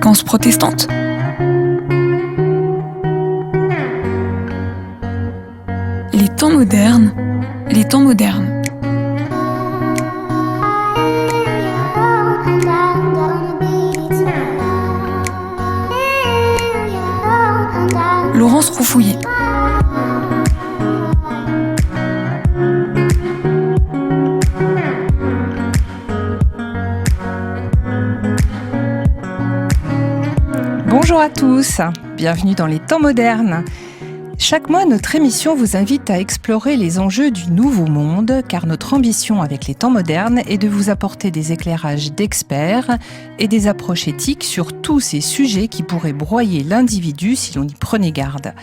fréquence protestante. Les temps modernes, les temps modernes. Laurence Roufouillet. Bonjour à tous, bienvenue dans les temps modernes. Chaque mois, notre émission vous invite à explorer les enjeux du nouveau monde, car notre ambition avec les temps modernes est de vous apporter des éclairages d'experts et des approches éthiques sur tous ces sujets qui pourraient broyer l'individu si l'on y prenait garde.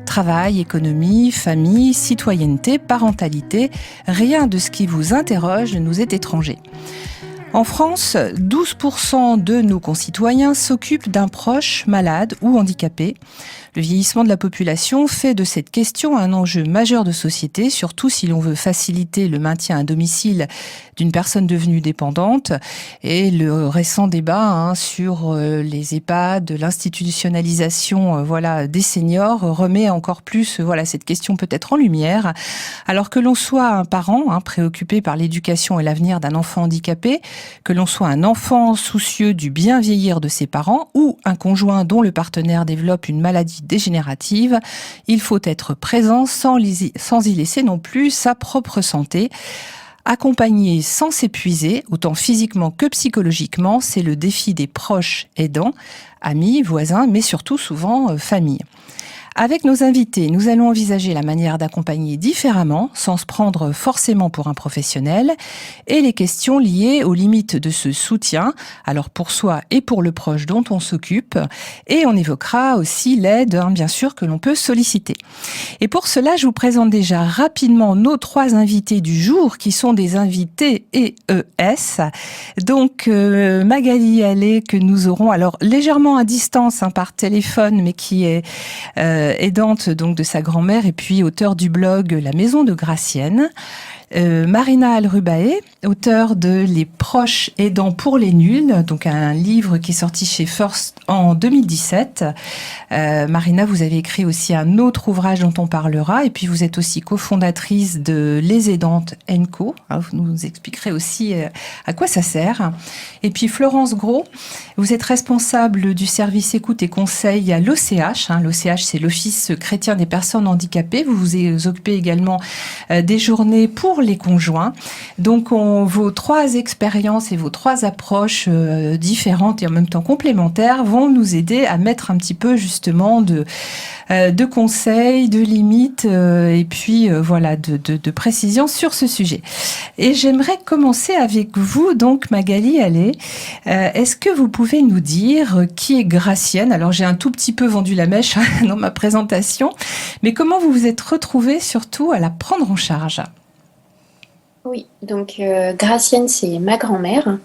Travail, économie, famille, citoyenneté, parentalité, rien de ce qui vous interroge ne nous est étranger. En France, 12% de nos concitoyens s'occupent d'un proche malade ou handicapé. Le vieillissement de la population fait de cette question un enjeu majeur de société, surtout si l'on veut faciliter le maintien à domicile d'une personne devenue dépendante. Et le récent débat sur les EHPAD, l'institutionnalisation des seniors remet encore plus cette question peut-être en lumière. Alors que l'on soit un parent préoccupé par l'éducation et l'avenir d'un enfant handicapé, que l'on soit un enfant soucieux du bien vieillir de ses parents ou un conjoint dont le partenaire développe une maladie dégénérative, il faut être présent sans y laisser non plus sa propre santé. Accompagner sans s'épuiser, autant physiquement que psychologiquement, c'est le défi des proches aidants, amis, voisins, mais surtout souvent famille. Avec nos invités, nous allons envisager la manière d'accompagner différemment, sans se prendre forcément pour un professionnel, et les questions liées aux limites de ce soutien, alors pour soi et pour le proche dont on s'occupe, et on évoquera aussi l'aide, bien sûr, que l'on peut solliciter. Et pour cela, je vous présente déjà rapidement nos 3 invités du jour, qui sont des invités EES. Donc, Magali Allais, que nous aurons alors légèrement à distance par téléphone, mais qui est aidante donc de sa grand-mère et puis auteure du blog La Maison de Gracienne. Marina Alrubae, auteure de Les proches aidants pour les nuls, donc un livre qui est sorti chez First en 2017. Marina, vous avez écrit aussi un autre ouvrage dont on parlera, et puis vous êtes aussi cofondatrice de Les Aidantes & Co. Vous nous expliquerez aussi à quoi ça sert. Et puis Florence Gros, vous êtes responsable du service écoute et conseil à l'OCH. L'OCH, c'est l'Office chrétien des personnes handicapées. Vous vous occupez également des journées pour les conjoints. Donc, vos 3 expériences et vos 3 approches différentes et en même temps complémentaires vont nous aider à mettre un petit peu justement de conseils, de limites et puis de précisions sur ce sujet. Et j'aimerais commencer avec vous, donc Magali Allais. Est-ce que vous pouvez nous dire qui est Gracienne ? Alors, j'ai un tout petit peu vendu la mèche dans ma présentation, mais comment vous vous êtes retrouvée surtout à la prendre en charge ? Oui, donc Gracienne, c'est ma grand-mère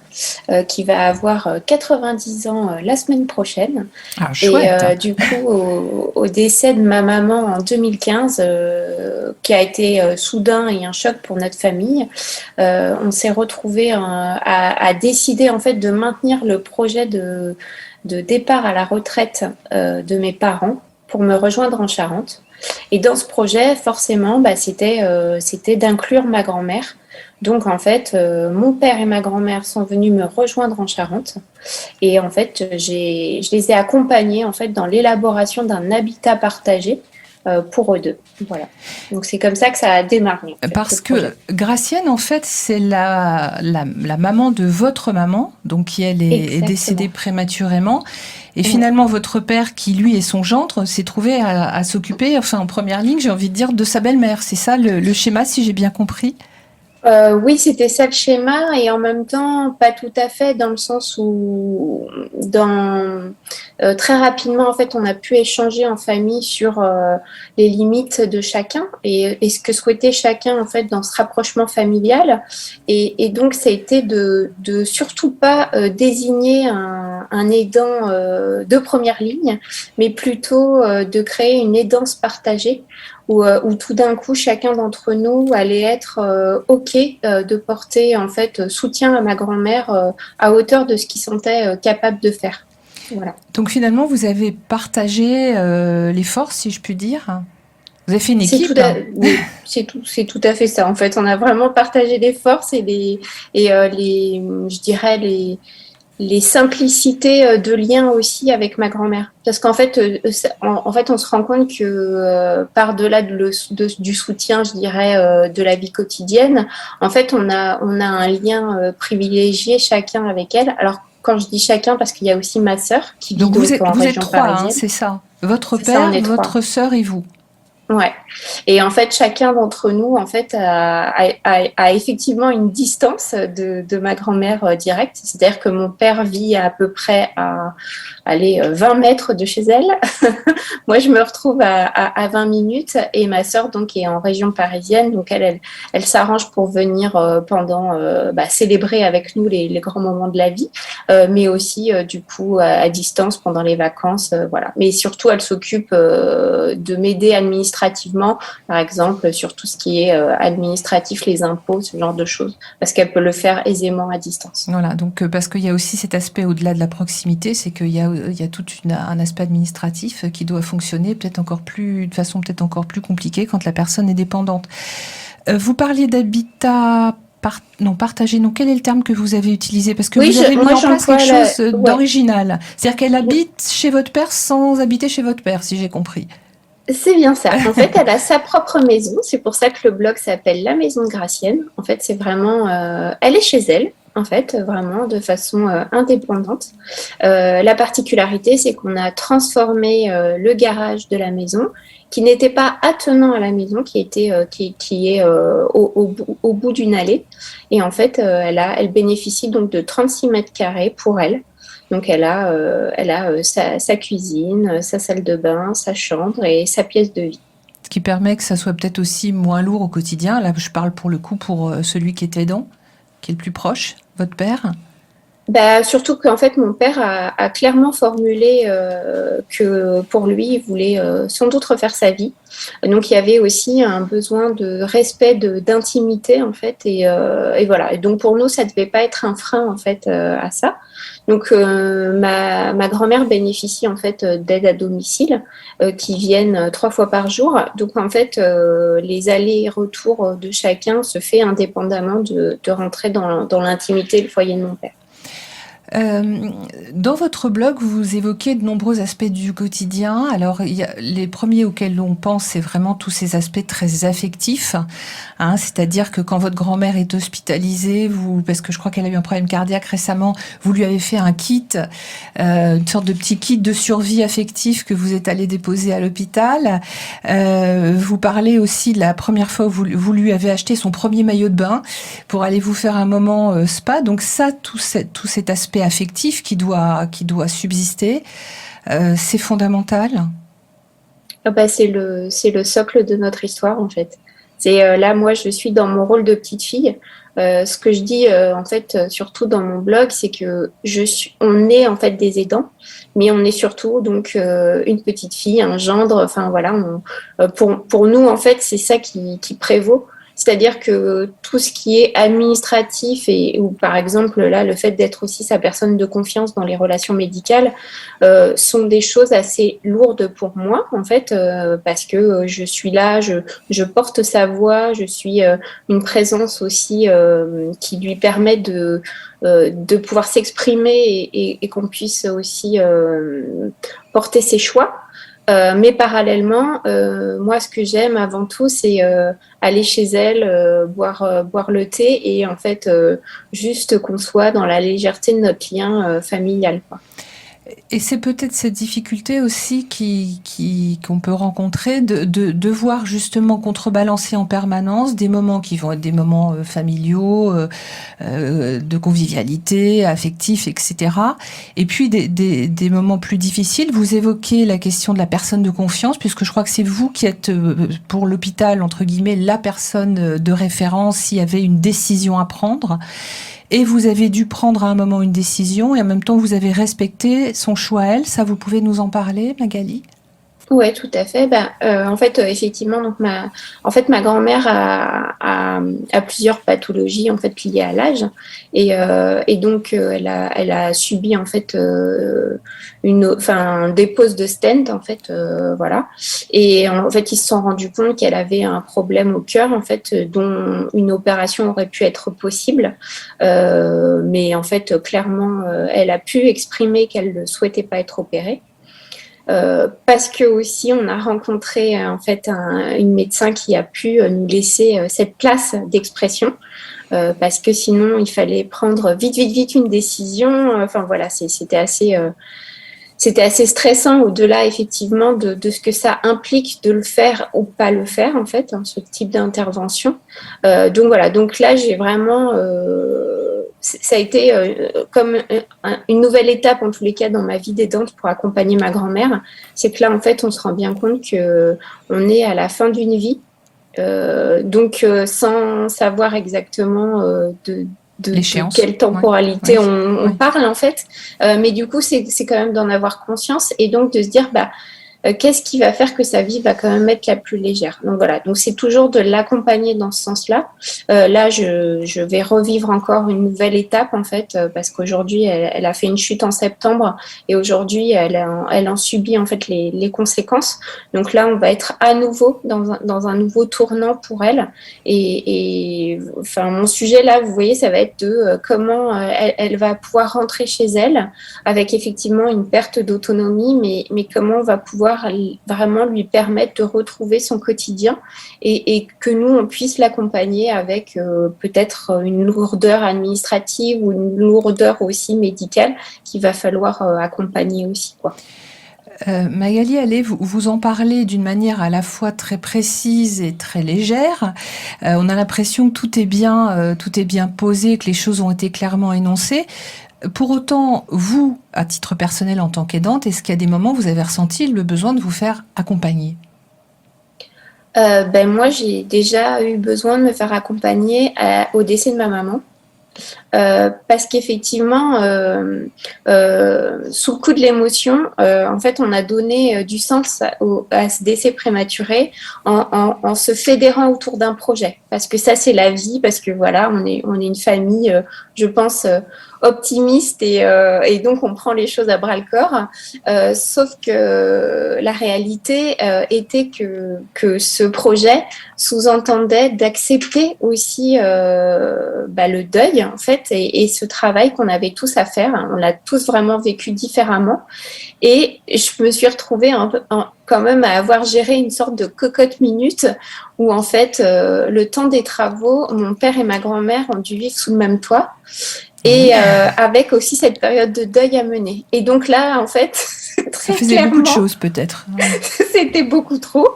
qui va avoir 90 ans la semaine prochaine. Ah, chouette. Et du coup, au décès de ma maman en 2015, qui a été soudain et un choc pour notre famille, on s'est retrouvés à décider en fait de maintenir le projet de départ à la retraite de mes parents pour me rejoindre en Charente. Et dans ce projet, forcément, c'était d'inclure ma grand-mère. Donc, en fait, mon père et ma grand-mère sont venus me rejoindre en Charente. Et en fait, je les ai accompagnés en fait, dans l'élaboration d'un habitat partagé pour eux deux. Voilà. Donc, c'est comme ça que ça a démarré. En fait, parce que Gracienne, en fait, c'est la maman de votre maman, donc qui, elle, est décédée prématurément. Et finalement, votre père, qui lui est son gendre, s'est trouvé à s'occuper, en première ligne, j'ai envie de dire, de sa belle-mère. C'est ça le schéma, si j'ai bien compris ? Oui, c'était ça le schéma, et en même temps, pas tout à fait, dans le sens où très rapidement, en fait, on a pu échanger en famille sur les limites de chacun et ce que souhaitait chacun, en fait, dans ce rapprochement familial. Et donc, ça a été de surtout pas désigner un aidant de première ligne, mais plutôt de créer une aidance partagée où tout d'un coup, chacun d'entre nous allait être OK de porter en fait soutien à ma grand-mère à hauteur de ce qu'il sentait capable de faire. Voilà. Donc finalement, vous avez partagé les forces, si je puis dire. Vous avez fait une équipe. Oui, c'est tout à fait ça. En fait, on a vraiment partagé les forces et je dirais les simplicités de lien aussi avec ma grand-mère. Parce qu'en fait, en fait, on se rend compte que par-delà du soutien, je dirais, de la vie quotidienne, en fait, on a un lien privilégié chacun avec elle. Alors, quand je dis chacun, parce qu'il y a aussi ma sœur qui vit Donc vous êtes en région 3, parisienne. c'est ça. Votre C'est ça, père, on est 3. votre sœur et vous. Ouais. Et en fait, chacun d'entre nous, en fait, a effectivement une distance de ma grand-mère directe. C'est-à-dire que mon père vit à peu près à 20 mètres de chez elle. Moi, je me retrouve à 20 minutes et ma sœur, donc, est en région parisienne. Donc, elle s'arrange pour venir pendant, célébrer avec nous les grands moments de la vie, mais aussi, du coup, à distance pendant les vacances. Voilà. Mais surtout, elle s'occupe de m'aider administrativement, par exemple, sur tout ce qui est administratif, les impôts, ce genre de choses, parce qu'elle peut le faire aisément à distance. Voilà, donc parce qu'il y a aussi cet aspect au-delà de la proximité, c'est qu'il y a tout un aspect administratif qui doit fonctionner de façon peut-être encore plus compliquée quand la personne est dépendante. Vous parliez d'habitat partagé. Quel est le terme que vous avez utilisé? Parce que vous avez mis en place quelque chose d'original. C'est-à-dire qu'elle habite chez votre père sans habiter chez votre père, si j'ai compris. C'est bien ça. En fait, elle a sa propre maison. C'est pour ça que le blog s'appelle La Maison de Gracienne. En fait, c'est vraiment... elle est chez elle, en fait, vraiment de façon indépendante. La particularité, c'est qu'on a transformé le garage de la maison, qui n'était pas attenant à la maison, qui est au bout d'une allée. Et en fait, elle bénéficie donc de 36 mètres carrés pour elle. Donc, elle a sa cuisine, sa salle de bain, sa chambre et sa pièce de vie. Ce qui permet que ça soit peut-être aussi moins lourd au quotidien. Là, je parle pour le coup pour celui qui est aidant, qui est le plus proche, votre père. Surtout qu'en fait, mon père a clairement formulé que pour lui, il voulait sans doute refaire sa vie. Donc, il y avait aussi un besoin de respect, d'intimité, en fait. Et voilà. Et donc, pour nous, ça ne devait pas être un frein, en fait, à ça. Donc, ma grand-mère bénéficie, en fait, d'aide à domicile qui viennent 3 fois par jour. Donc, en fait, les allers-retours de chacun se fait indépendamment de rentrer dans l'intimité, le foyer de mon père. Dans votre blog, vous évoquez de nombreux aspects du quotidien. Alors, les premiers auxquels on pense, c'est vraiment tous ces aspects très affectifs. C'est-à-dire que quand votre grand-mère est hospitalisée, parce que je crois qu'elle a eu un problème cardiaque récemment, vous lui avez fait un kit, une sorte de petit kit de survie affectif que vous êtes allé déposer à l'hôpital. Vous parlez aussi de la première fois où vous lui avez acheté son premier maillot de bain pour aller vous faire un moment spa. Donc ça, tout cet aspect affectif qui doit subsister, c'est fondamental. C'est le socle de notre histoire, en fait. C'est là, moi, je suis dans mon rôle de petite fille. Ce que je dis, en fait, surtout dans mon blog, c'est que on est en fait des aidants, mais on est surtout donc une petite fille, un gendre. Enfin voilà, pour nous, en fait, c'est ça qui prévaut. C'est-à-dire que tout ce qui est administratif ou par exemple là le fait d'être aussi sa personne de confiance dans les relations médicales sont des choses assez lourdes pour moi en fait parce que je suis là, je porte sa voix, je suis une présence aussi qui lui permet de pouvoir s'exprimer et qu'on puisse aussi porter ses choix. Mais parallèlement, moi, ce que j'aime avant tout, c'est aller chez elle, boire le thé et en fait, juste qu'on soit dans la légèreté de notre lien familial, quoi. Et c'est peut-être cette difficulté aussi qu'on peut rencontrer de devoir justement contrebalancer en permanence des moments qui vont être des moments familiaux, de convivialité, affectifs, etc. Et puis des moments plus difficiles. Vous évoquez la question de la personne de confiance, puisque je crois que c'est vous qui êtes, pour l'hôpital, entre guillemets, la personne de référence s'il y avait une décision à prendre. Et vous avez dû prendre à un moment une décision et en même temps vous avez respecté son choix à elle. Ça, vous pouvez nous en parler, Magali ? Ouais, tout à fait. En fait, effectivement, donc ma grand-mère a plusieurs pathologies en fait liées à l'âge et donc elle a subi en fait des poses de stent en fait, voilà. Et en fait, ils se sont rendus compte qu'elle avait un problème au cœur en fait, dont une opération aurait pu être possible, mais en fait, clairement, elle a pu exprimer qu'elle ne souhaitait pas être opérée. Parce que aussi on a rencontré en fait une médecin qui a pu nous laisser cette place d'expression, parce que sinon il fallait prendre vite une décision. Enfin voilà, c'était assez stressant au-delà effectivement de ce que ça implique de le faire ou pas le faire en fait, hein, ce type d'intervention. Donc voilà, donc là j'ai vraiment ça a été comme une nouvelle étape en tous les cas dans ma vie d'aidante pour accompagner ma grand-mère. C'est que là en fait on se rend bien compte que on est à la fin d'une vie, donc sans savoir exactement de quelle temporalité on parle en fait, mais du coup c'est quand même d'en avoir conscience et donc de se dire qu'est-ce qui va faire que sa vie va quand même être la plus légère. Donc voilà, donc c'est toujours de l'accompagner dans ce sens-là. Là, je vais revivre encore une nouvelle étape en fait, parce qu'aujourd'hui, elle a fait une chute en septembre et aujourd'hui, elle en subit en fait les conséquences. Donc là, on va être à nouveau dans un nouveau tournant pour elle. Et enfin, mon sujet là, vous voyez, ça va être de comment elle va pouvoir rentrer chez elle avec effectivement une perte d'autonomie, mais comment on va pouvoir vraiment lui permettre de retrouver son quotidien et que nous, on puisse l'accompagner avec peut-être une lourdeur administrative ou une lourdeur aussi médicale qu'il va falloir accompagner aussi, quoi. Magali Allais, vous en parlez d'une manière à la fois très précise et très légère. On a l'impression que tout est bien posé, que les choses ont été clairement énoncées. Pour autant, vous, à titre personnel en tant qu'aidante, est-ce qu'il y a des moments où vous avez ressenti le besoin de vous faire accompagner ? Moi, j'ai déjà eu besoin de me faire accompagner au décès de ma maman. Parce qu'effectivement, sous le coup de l'émotion, en fait, on a donné du sens à ce décès prématuré en se fédérant autour d'un projet. Parce que ça, c'est la vie, parce que voilà, on est une famille, je pense, optimiste et donc on prend les choses à bras-le-corps. Sauf que la réalité était que ce projet sous-entendait d'accepter aussi le deuil en fait et ce travail qu'on avait tous à faire. On l'a tous vraiment vécu différemment et je me suis retrouvée quand même à avoir géré une sorte de cocotte minute où en fait le temps des travaux, mon père et ma grand-mère ont dû vivre sous le même toit. Et avec aussi cette période de deuil à mener. Et donc là, en fait, très ça faisait clairement, beaucoup de choses peut-être. C'était beaucoup trop.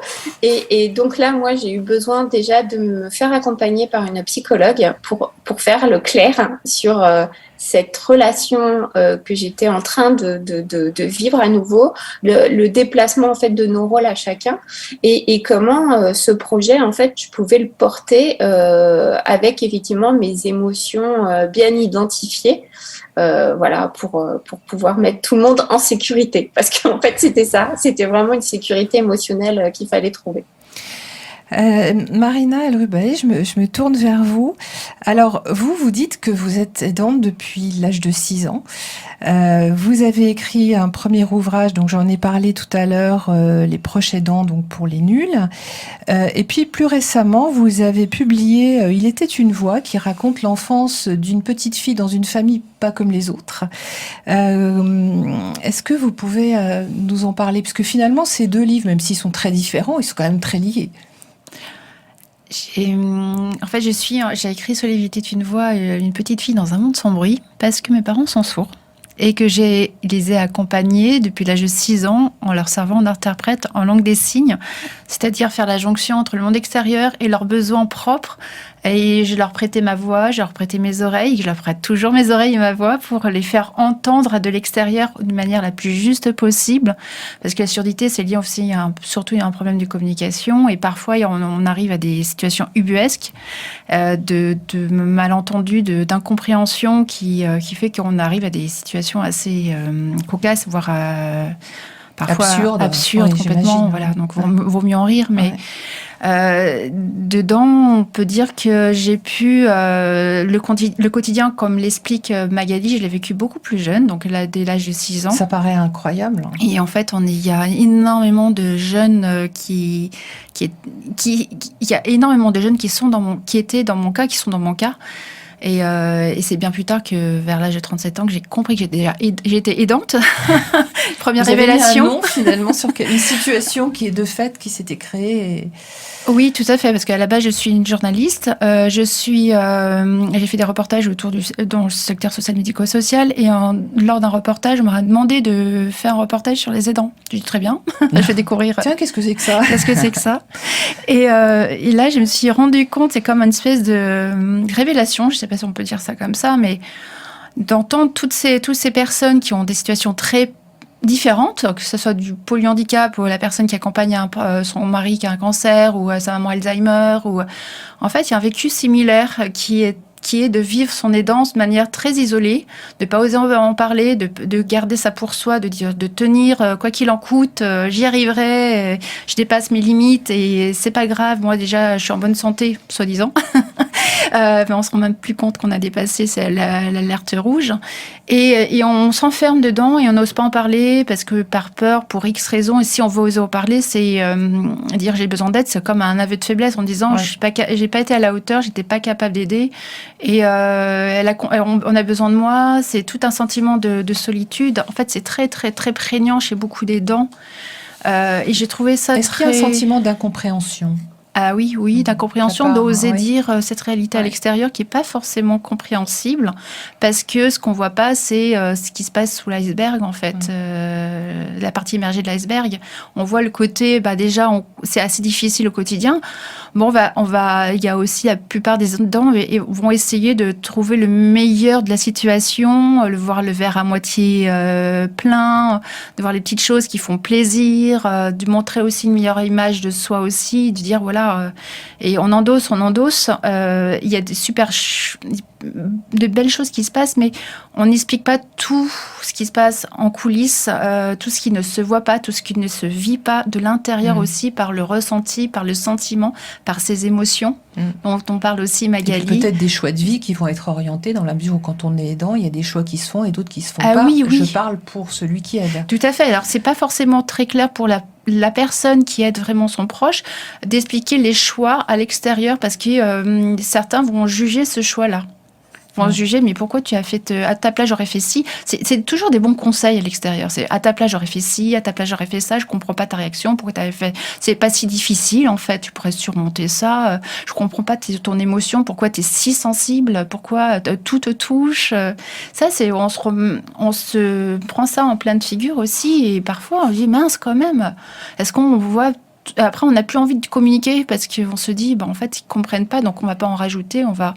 Et donc là, moi, j'ai eu besoin déjà de me faire accompagner par une psychologue pour faire le clair sur cette relation que j'étais en train de vivre à nouveau, le déplacement en fait de nos rôles à chacun et comment ce projet en fait je pouvais le porter avec effectivement mes émotions bien identifiées. Voilà, pour pouvoir mettre tout le monde en sécurité. Parce qu'en fait, c'était ça. C'était vraiment une sécurité émotionnelle qu'il fallait trouver. Marina El-Rubaï, je me tourne vers vous. Alors, vous dites que vous êtes aidante depuis l'âge de 6 ans. Vous avez écrit un premier ouvrage, donc j'en ai parlé tout à l'heure, Les proches aidants, donc pour les nuls. Et puis, plus récemment, vous avez publié Il était une voix, qui raconte l'enfance d'une petite fille dans une famille pas comme les autres. Est-ce que vous pouvez nous en parler ? Parce que finalement, ces deux livres, même s'ils sont très différents, ils sont quand même très liés. En fait, j'ai écrit sur l'éviter une voix, une petite fille dans un monde sans bruit, parce que mes parents sont sourds et que je les ai accompagnés depuis l'âge de 6 ans en leur servant d'interprète en langue des signes, c'est-à-dire faire la jonction entre le monde extérieur et leurs besoins propres. Et je leur prêtais ma voix, je leur prêtais mes oreilles, je leur prête toujours mes oreilles et ma voix pour les faire entendre de l'extérieur de manière la plus juste possible. Parce que la surdité, c'est lié aussi surtout à un problème de communication. Et parfois, on arrive à des situations ubuesques, de malentendus, d'incompréhension qui fait qu'on arrive à des situations assez cocasses, voire parfois absurde complètement. Voilà, donc vaut mieux en rire, mais dedans, on peut dire que j'ai pu le quotidien, comme l'explique Magali, je l'ai vécu beaucoup plus jeune, donc là, dès l'âge de 6 ans. Ça paraît incroyable. Et en fait, il y a énormément de jeunes qui sont qui étaient dans mon cas, qui sont dans mon cas. Et c'est bien plus tard que vers l'âge de 37 ans que j'ai compris que j'étais aidante. Première révélation. Mis un nom, finalement, sur une situation qui est de fait, qui s'était créée. Oui, tout à fait, parce qu'à la base, je suis une journaliste. J'ai fait des reportages dans le secteur social-médico-social. Et lors d'un reportage, on m'a demandé de faire un reportage sur les aidants. Je dis très bien. Je vais découvrir. Tiens, qu'est-ce que c'est que ça ? Qu'est-ce que c'est que ça ? Et là, je me suis rendu compte, c'est comme une espèce de révélation, je ne sais pas si on peut dire ça comme ça, mais d'entendre toutes ces personnes qui ont des situations très différentes, que ce soit du polyhandicap ou la personne qui accompagne son mari qui a un cancer ou sa maman Alzheimer. En fait, il y a un vécu similaire qui est de vivre son aidance de manière très isolée, de ne pas oser en parler, de garder ça pour soi, de tenir quoi qu'il en coûte, j'y arriverai, je dépasse mes limites et c'est pas grave, moi déjà je suis en bonne santé, soi-disant. Mais on se rend même plus compte qu'on a dépassé l'alerte rouge. Et on s'enferme dedans et on n'ose pas en parler parce que par peur, pour X raisons, et si on veut oser en parler, c'est dire j'ai besoin d'aide, c'est comme un aveu de faiblesse en disant j'ai pas été à la hauteur, j'étais pas capable d'aider. Et on a besoin de moi, c'est tout un sentiment de solitude. En fait, c'est très, très, très prégnant chez beaucoup d'aidants. Et j'ai trouvé ça Est-ce qu'il y a un sentiment d'incompréhension ? Ah oui, d'incompréhension, d'oser dire cette réalité à l'extérieur qui n'est pas forcément compréhensible, parce que ce qu'on ne voit pas, c'est ce qui se passe sous l'iceberg, en fait, la partie immergée de l'iceberg. On voit le côté, déjà, c'est assez difficile au quotidien. Bon, il y a aussi la plupart des aidants vont essayer de trouver le meilleur de la situation, voir le verre à moitié plein, de voir les petites choses qui font plaisir, de montrer aussi une meilleure image de soi aussi, de dire voilà. Et on endosse. Il y a de belles choses qui se passent, mais on n'explique pas tout ce qui se passe en coulisses, tout ce qui ne se voit pas, tout ce qui ne se vit pas de l'intérieur aussi, par le ressenti, par le sentiment, par ses émotions, dont on parle aussi, Magali. Et peut-être des choix de vie qui vont être orientés dans la mesure où quand on est aidant, il y a des choix qui se font et d'autres qui se font pas. Oui. Je parle pour celui qui aide. Tout à fait. Alors, c'est pas forcément très clair pour la personne qui aide vraiment son proche d'expliquer les choix à l'extérieur parce que certains vont juger ce choix-là. Vont juger, mais pourquoi tu as fait à ta place j'aurais fait ci. C'est toujours des bons conseils à l'extérieur. C'est à ta place j'aurais fait ci, à ta place j'aurais fait ça. Je comprends pas ta réaction. Pourquoi tu avais fait. C'est pas si difficile en fait. Tu pourrais surmonter ça. Je comprends pas ton émotion. Pourquoi tu es si sensible. Pourquoi tout te touche. Ça c'est on se prend ça en pleine figure aussi et parfois on dit mince quand même. Est-ce qu'on voit. Après on n'a plus envie de communiquer parce qu'on se dit en fait ils comprennent pas donc on va pas en rajouter. On va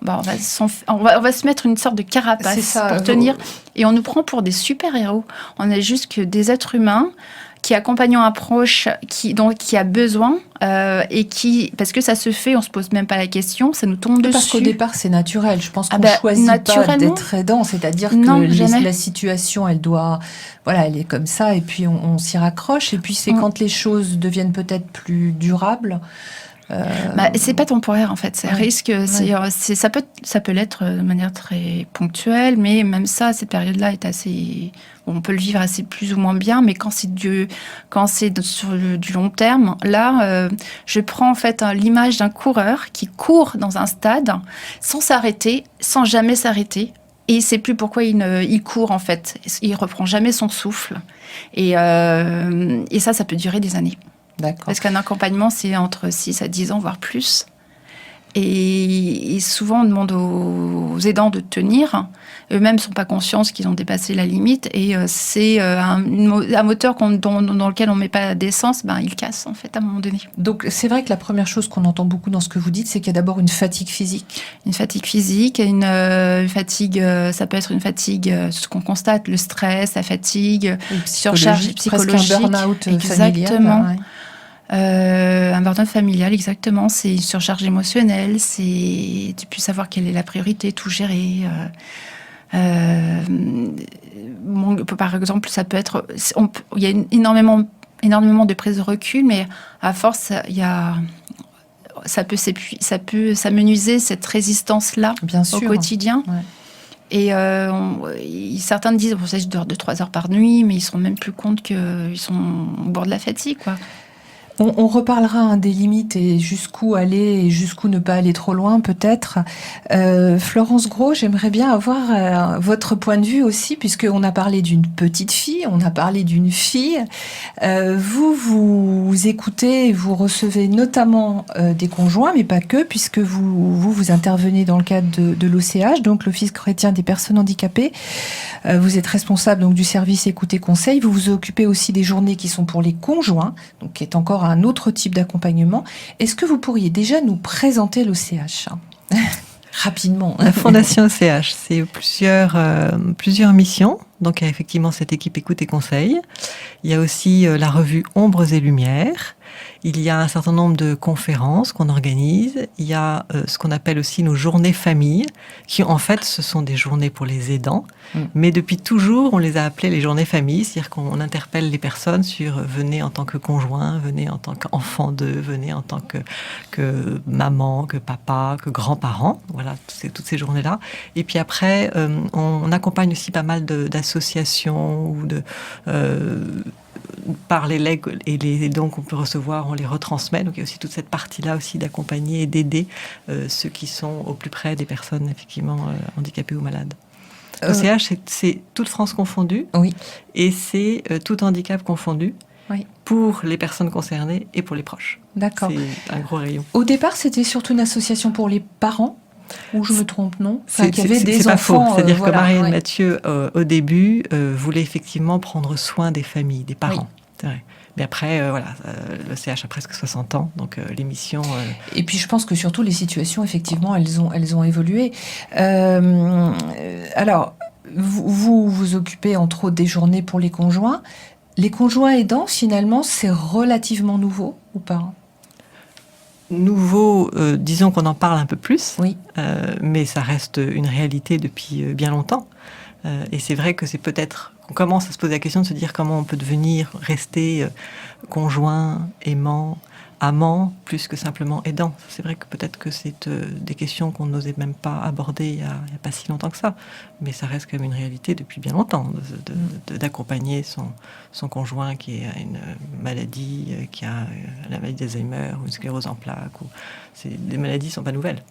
se mettre une sorte de carapace pour tenir. Et on nous prend pour des super-héros. On est juste que des êtres humains qui accompagnent un proche qui a besoin parce que ça se fait, on se pose même pas la question, ça nous tombe dessus. Parce qu'au départ, c'est naturel. Je pense qu'on choisit pas d'être aidant. C'est-à-dire que la situation, elle est comme ça et puis on s'y raccroche. Et puis c'est quand les choses deviennent peut-être plus durables. C'est pas temporaire en fait, ça risque, ça peut l'être de manière très ponctuelle, mais même ça, cette période-là est assez, on peut le vivre assez plus ou moins bien, mais quand c'est sur du long terme, là, je prends en fait l'image d'un coureur qui court dans un stade sans s'arrêter, sans jamais s'arrêter. Et il ne sait plus pourquoi il court, en fait. Il ne reprend jamais son souffle. Et ça peut durer des années. D'accord. Parce qu'un accompagnement, c'est entre 6 à 10 ans, voire plus. Et souvent, on demande aux aidants de tenir. Eux-mêmes ne sont pas conscients qu'ils ont dépassé la limite. Et c'est un moteur dans lequel on ne met pas d'essence, il casse, en fait, à un moment donné. Donc, c'est vrai que la première chose qu'on entend beaucoup dans ce que vous dites, c'est qu'il y a d'abord une fatigue physique. Une fatigue physique, une fatigue, ça peut être une fatigue, ce qu'on constate, le stress, la fatigue, surcharge psychologique. Presque un burn-out exactement. Familial, un burn-out familial, exactement. C'est une surcharge émotionnelle, c'est de plus savoir quelle est la priorité, tout gérer. par exemple, ça peut être... Il y a énormément de prise de recul, mais à force, ça peut s'amenuiser, cette résistance-là Bien au sûr. quotidien. Ouais. Et certains disent, bon, ça, je dors 2-3 heures par nuit, mais ils se rendent même plus compte qu'ils sont au bord de la fatigue, quoi. On reparlera des limites et jusqu'où aller et jusqu'où ne pas aller trop loin peut-être. Florence Gros, j'aimerais bien avoir votre point de vue aussi, puisqu'on a parlé d'une petite fille, on a parlé d'une fille. Vous écoutez, vous recevez notamment des conjoints, mais pas que, puisque vous intervenez dans le cadre de l'OCH, donc l'Office chrétien des personnes handicapées. Vous êtes responsable donc du service écoute et conseil. Vous vous occupez aussi des journées qui sont pour les conjoints, donc qui est encore un autre type d'accompagnement. Est-ce que vous pourriez déjà nous présenter l'OCH rapidement? La Fondation OCH, c'est plusieurs missions. Donc il y a effectivement cette équipe écoute et conseil. Il y a aussi la revue Ombres et Lumières. Il y a un certain nombre de conférences qu'on organise. Il y a ce qu'on appelle aussi nos journées famille, qui en fait, ce sont des journées pour les aidants. Mais depuis toujours, on les a appelées les journées famille, c'est-à-dire qu'on interpelle les personnes sur venez en tant que conjoint, venez en tant qu'enfant d'eux, venez en tant que maman, que papa, que grands-parents. Voilà, toutes ces journées-là. Et puis après, on accompagne aussi pas mal d'associations ou par les legs et les dons qu'on peut recevoir, on les retransmet. Donc il y a aussi toute cette partie-là aussi d'accompagner et d'aider ceux qui sont au plus près des personnes effectivement handicapées ou malades. OCH, c'est toute France confondue, Oui. Et c'est tout handicap confondu, Oui. Pour les personnes concernées et pour les proches. D'accord. C'est un gros rayon. Au départ, c'était surtout une association pour les parents, ou je me trompe, non? Enfin, qu'il y avait des c'est pas enfants. faux. C'est-à-dire voilà, que Marianne ouais. Mathieu, au début, voulait effectivement prendre soin des familles, des parents. Oui. C'est vrai. Mais après, le CH a presque 60 ans, donc l'émission... Et puis je pense que surtout les situations, effectivement, elles ont évolué. Alors, vous occupez entre autres des journées pour les conjoints. Les conjoints aidants, finalement, c'est relativement nouveau ou pas? Nouveau, disons qu'on en parle un peu plus, Oui. Mais ça reste une réalité depuis bien longtemps. Et c'est vrai que c'est peut-être... On commence à se poser la question de se dire comment on peut rester conjoint, aimant, amant, plus que simplement aidant. C'est vrai que peut-être que c'est des questions qu'on n'osait même pas aborder il y a pas si longtemps que ça. Mais ça reste quand même une réalité depuis bien longtemps, d'accompagner son conjoint qui a une maladie, qui a la maladie d'Alzheimer ou une sclérose en plaques. Les maladies ne sont pas nouvelles.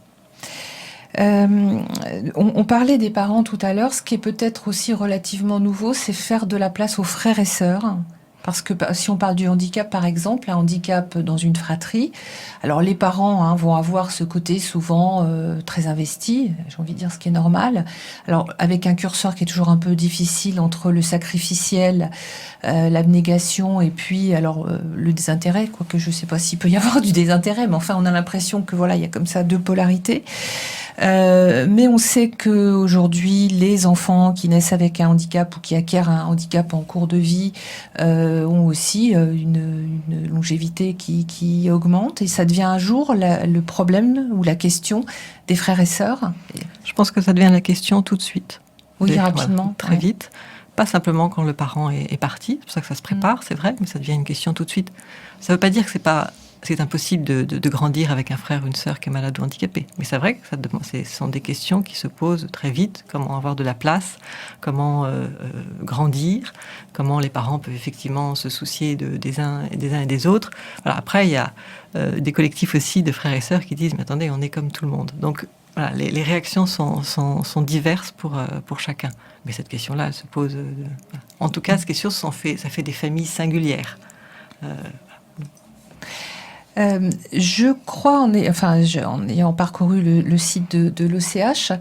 On parlait des parents tout à l'heure. Ce qui est peut-être aussi relativement nouveau, c'est faire de la place aux frères et sœurs. Parce que si on parle du handicap, par exemple, un handicap dans une fratrie, alors les parents vont avoir ce côté souvent très investi, j'ai envie de dire ce qui est normal. Alors avec un curseur qui est toujours un peu difficile entre le sacrificiel, l'abnégation et puis alors le désintérêt, quoique je ne sais pas s'il peut y avoir du désintérêt, mais enfin on a l'impression que voilà, il y a comme ça deux polarités. Mais on sait qu'aujourd'hui, les enfants qui naissent avec un handicap ou qui acquièrent un handicap en cours de vie ont aussi une longévité qui augmente. Et ça devient un jour le problème ou la question des frères et sœurs. Je pense que ça devient la question tout de suite. Oui, rapidement. Voilà, très vite. Pas simplement quand le parent est parti, c'est pour ça que ça se prépare, c'est vrai, mais ça devient une question tout de suite. Ça ne veut pas dire que c'est impossible de grandir avec un frère ou une sœur qui est malade ou handicapé. Mais c'est vrai que ce sont des questions qui se posent très vite. Comment avoir de la place, comment grandir, comment les parents peuvent effectivement se soucier des uns et des autres. Voilà. Après, il y a des collectifs aussi de frères et sœurs qui disent « mais attendez, on est comme tout le monde ». Donc voilà, les réactions sont diverses pour chacun. Mais cette question-là, elle se pose... En tout cas, ce qui est sûr, ça fait des familles singulières. Je crois, en ayant parcouru le site de l'OCH,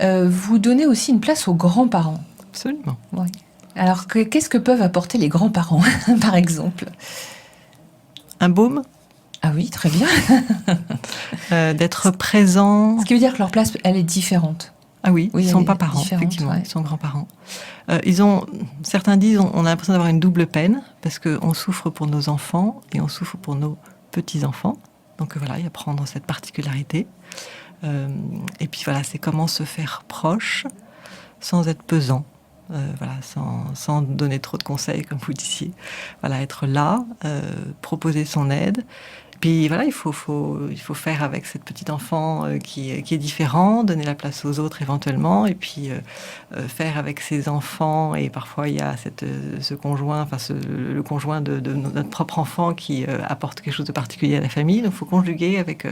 vous donnez aussi une place aux grands-parents. Absolument. Oui. Alors, qu'est-ce que peuvent apporter les grands-parents, par exemple? Un baume. Ah oui, très bien. D'être présent. Ce qui veut dire que leur place, elle est différente. Ah oui, ils ne sont pas parents, différente, effectivement, ouais. Ils sont grands-parents. Certains disent on a l'impression d'avoir une double peine, parce qu'on souffre pour nos enfants et on souffre pour nos petits-enfants. Donc voilà, il y a à prendre cette particularité. Et puis voilà, c'est comment se faire proche sans être pesant. voilà, sans donner trop de conseils, comme vous disiez. Voilà, être là, proposer son aide. Puis voilà, il faut faire avec cette petite enfant qui est différent, donner la place aux autres éventuellement, et puis faire avec ses enfants. Et parfois, il y a ce conjoint, le conjoint de notre propre enfant qui apporte quelque chose de particulier à la famille. Donc, il faut conjuguer avec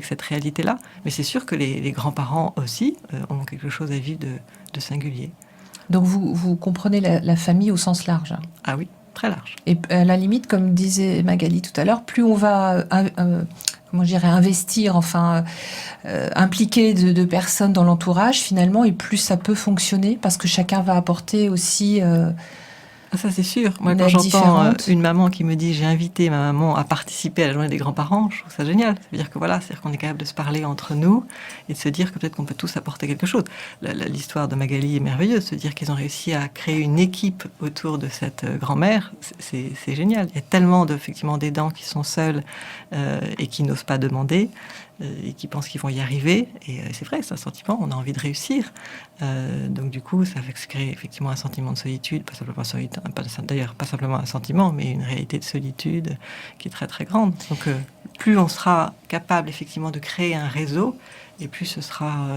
cette réalité-là. Mais c'est sûr que les grands-parents aussi ont quelque chose à vivre de singulier. Donc vous comprenez la famille au sens large. Ah oui. Très large. Et à la limite, comme disait Magali tout à l'heure, plus on va investir, impliquer de personnes dans l'entourage, finalement, et plus ça peut fonctionner, parce que chacun va apporter aussi... Ça, c'est sûr. Moi, quand j'entends une maman qui me dit « j'ai invité ma maman à participer à la journée des grands-parents », je trouve ça génial. Ça veut dire que c'est-à-dire qu'on est capable de se parler entre nous et de se dire que peut-être qu'on peut tous apporter quelque chose. L'histoire de Magali est merveilleuse, se dire qu'ils ont réussi à créer une équipe autour de cette grand-mère, c'est génial. Il y a tellement effectivement d'aidants qui sont seuls et qui n'osent pas demander. Et qui pensent qu'ils vont y arriver. Et c'est vrai, c'est un sentiment, on a envie de réussir. Donc du coup, ça fait créer effectivement un sentiment de solitude, d'ailleurs pas simplement un sentiment, mais une réalité de solitude qui est très très grande. Donc plus on sera capable effectivement de créer un réseau, et plus ce sera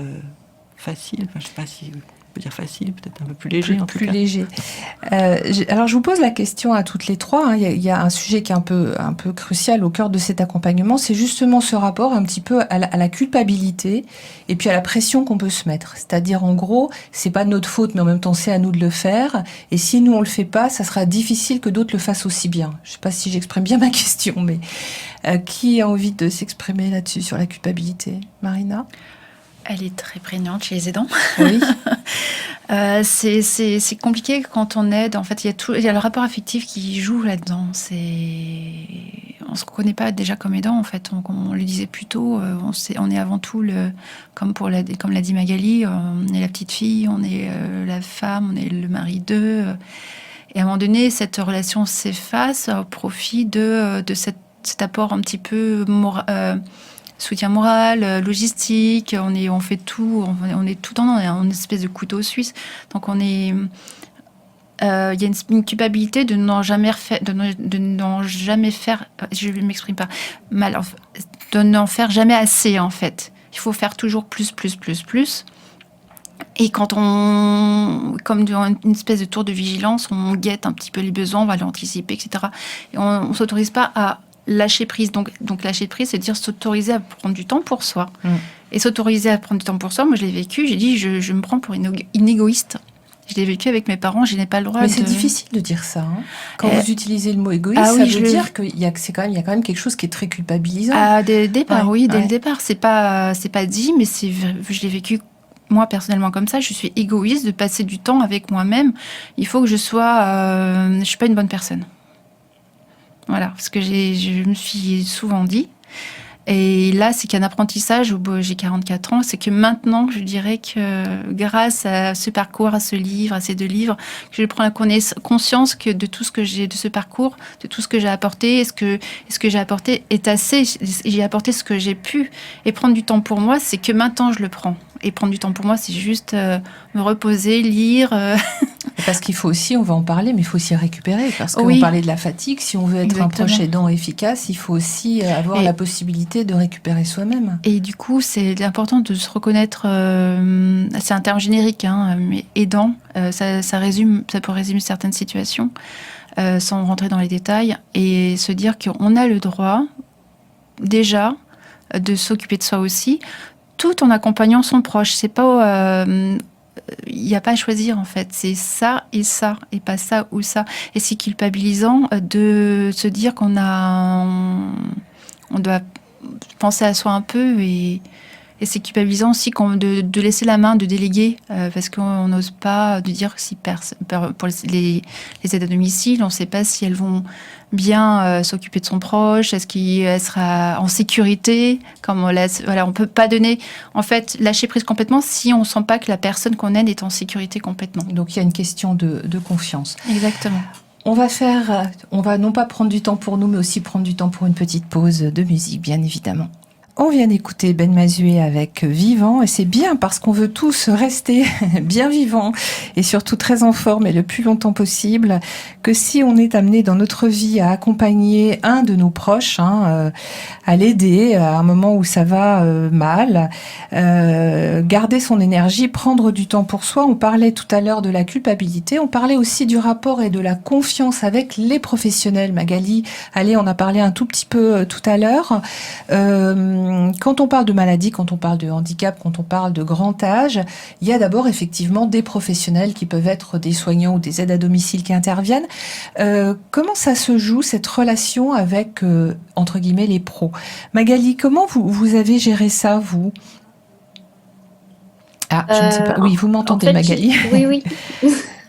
facile. Enfin, je ne sais pas si... On peut dire facile, peut-être un peu plus léger en tout cas. Plus léger. Alors je vous pose la question à toutes les trois. Hein. Il y a un sujet qui est un peu crucial au cœur de cet accompagnement, c'est justement ce rapport un petit peu à la culpabilité et puis à la pression qu'on peut se mettre. C'est-à-dire en gros, c'est pas de notre faute, mais en même temps c'est à nous de le faire. Et si nous on le fait pas, ça sera difficile que d'autres le fassent aussi bien. Je sais pas si j'exprime bien ma question, mais qui a envie de s'exprimer là-dessus sur la culpabilité? Marina? Elle est très prégnante chez les aidants. Oui. C'est compliqué quand on aide. En fait, il y a le rapport affectif qui joue là-dedans. On se connaît pas déjà comme aidant. En fait, on le disait plus tôt. On est avant tout comme l'a dit Magali, on est la petite fille, on est la femme, on est le mari d'eux. Et à un moment donné, cette relation s'efface au profit de cet apport un petit peu soutien moral, logistique, on fait tout, on est tout on est une espèce de couteau suisse. Donc il y a une culpabilité de n'en jamais faire, je ne m'exprime pas mal, de n'en faire jamais assez en fait. Il faut faire toujours plus. Et quand comme une espèce de tour de vigilance, on guette un petit peu les besoins, on va l'anticiper, etc. Et on ne s'autorise pas à lâcher prise. Donc lâcher prise, c'est dire s'autoriser à prendre du temps pour soi. Et s'autoriser à prendre du temps pour soi, moi je l'ai vécu, j'ai dit je me prends pour une égoïste. Je l'ai vécu avec mes parents, je n'ai pas le droit Mais c'est difficile de dire ça. Hein. Quand vous utilisez le mot égoïste, ça veut dire qu'il y a quand même quelque chose qui est très culpabilisant. Dès le départ, dès le départ. C'est pas dit, mais je l'ai vécu moi personnellement comme ça. Je suis égoïste de passer du temps avec moi-même. Il faut que je suis pas une bonne personne. Voilà, ce que je me suis souvent dit. Et là, c'est qu'un apprentissage, j'ai 44 ans, c'est que maintenant, je dirais que grâce à ce parcours, à ce livre, à ces 2 livres, que je prends la conscience que de tout ce que j'ai, de ce parcours, de tout ce que j'ai apporté, est-ce que j'ai apporté est assez, j'ai apporté ce que j'ai pu. Et prendre du temps pour moi, c'est que maintenant, je le prends. Et prendre du temps pour moi, c'est juste me reposer, lire. Parce qu'il faut aussi, on va en parler, mais il faut aussi récupérer. Parce qu'on parlait de la fatigue. Si on veut être un proche aidant efficace, il faut aussi avoir la possibilité de récupérer soi-même. Et du coup, c'est important de se reconnaître. C'est un terme générique, hein, mais aidant, ça peut résumer certaines situations, sans rentrer dans les détails, et se dire qu'on a le droit, déjà, de s'occuper de soi aussi, tout en accompagnant son proche. C'est pas... il n'y a pas à choisir, en fait. C'est ça, et pas ça ou ça. Et c'est culpabilisant de se dire on doit penser à soi un peu, et c'est culpabilisant aussi de laisser la main, de déléguer, parce qu'on n'ose pas de dire si pour les aides à domicile, on ne sait pas si elles vont bien s'occuper de son proche, est-ce qu'elle sera en sécurité, on ne peut pas donner, en fait, lâcher prise complètement si on ne sent pas que la personne qu'on aide est en sécurité complètement. Donc il y a une question de confiance. Exactement. On va non pas prendre du temps pour nous, mais aussi prendre du temps pour une petite pause de musique, bien évidemment. On vient d'écouter Ben Mazué avec Vivant, et c'est bien parce qu'on veut tous rester bien vivants et surtout très en forme et le plus longtemps possible, que si on est amené dans notre vie à accompagner un de nos proches, à l'aider à un moment où ça va mal, garder son énergie, prendre du temps pour soi. On parlait tout à l'heure de la culpabilité, on parlait aussi du rapport et de la confiance avec les professionnels. Magali, allez, on a parlé un tout petit peu tout à l'heure. Quand on parle de maladie, quand on parle de handicap, quand on parle de grand âge, il y a d'abord effectivement des professionnels qui peuvent être des soignants ou des aides à domicile qui interviennent. Comment ça se joue, cette relation avec, entre guillemets, les pros? Magali, comment vous avez géré ça, vous? Ah, je ne sais pas. Oui, vous m'entendez, Magali? Oui.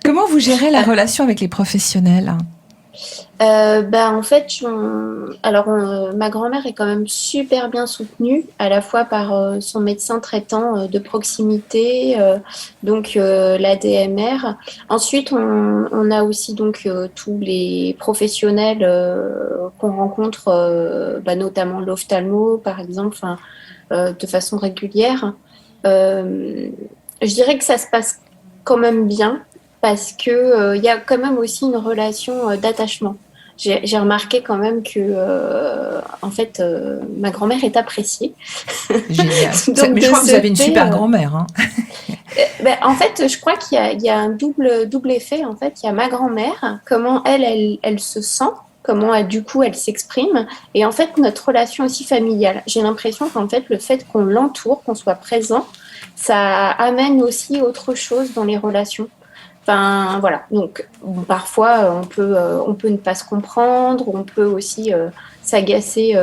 Comment vous gérez la relation avec les professionnels? En fait, ma grand-mère est quand même super bien soutenue, à la fois par son médecin traitant de proximité, l'ADMR. Ensuite, on a aussi tous les professionnels qu'on rencontre, notamment l'ophtalmo, par exemple, de façon régulière. Je dirais que ça se passe quand même bien, parce que y a quand même aussi une relation d'attachement. J'ai remarqué quand même que, ma grand-mère est appréciée. Génial. Mais je crois que vous avez une super grand-mère. En fait, je crois qu'il y a un double effet. En fait, il y a ma grand-mère, comment elle se sent, comment elle s'exprime, et en fait notre relation aussi familiale. J'ai l'impression qu'en fait le fait qu'on l'entoure, qu'on soit présent, ça amène aussi autre chose dans les relations. Enfin, voilà. Donc, parfois, on peut ne pas se comprendre, on peut aussi s'agacer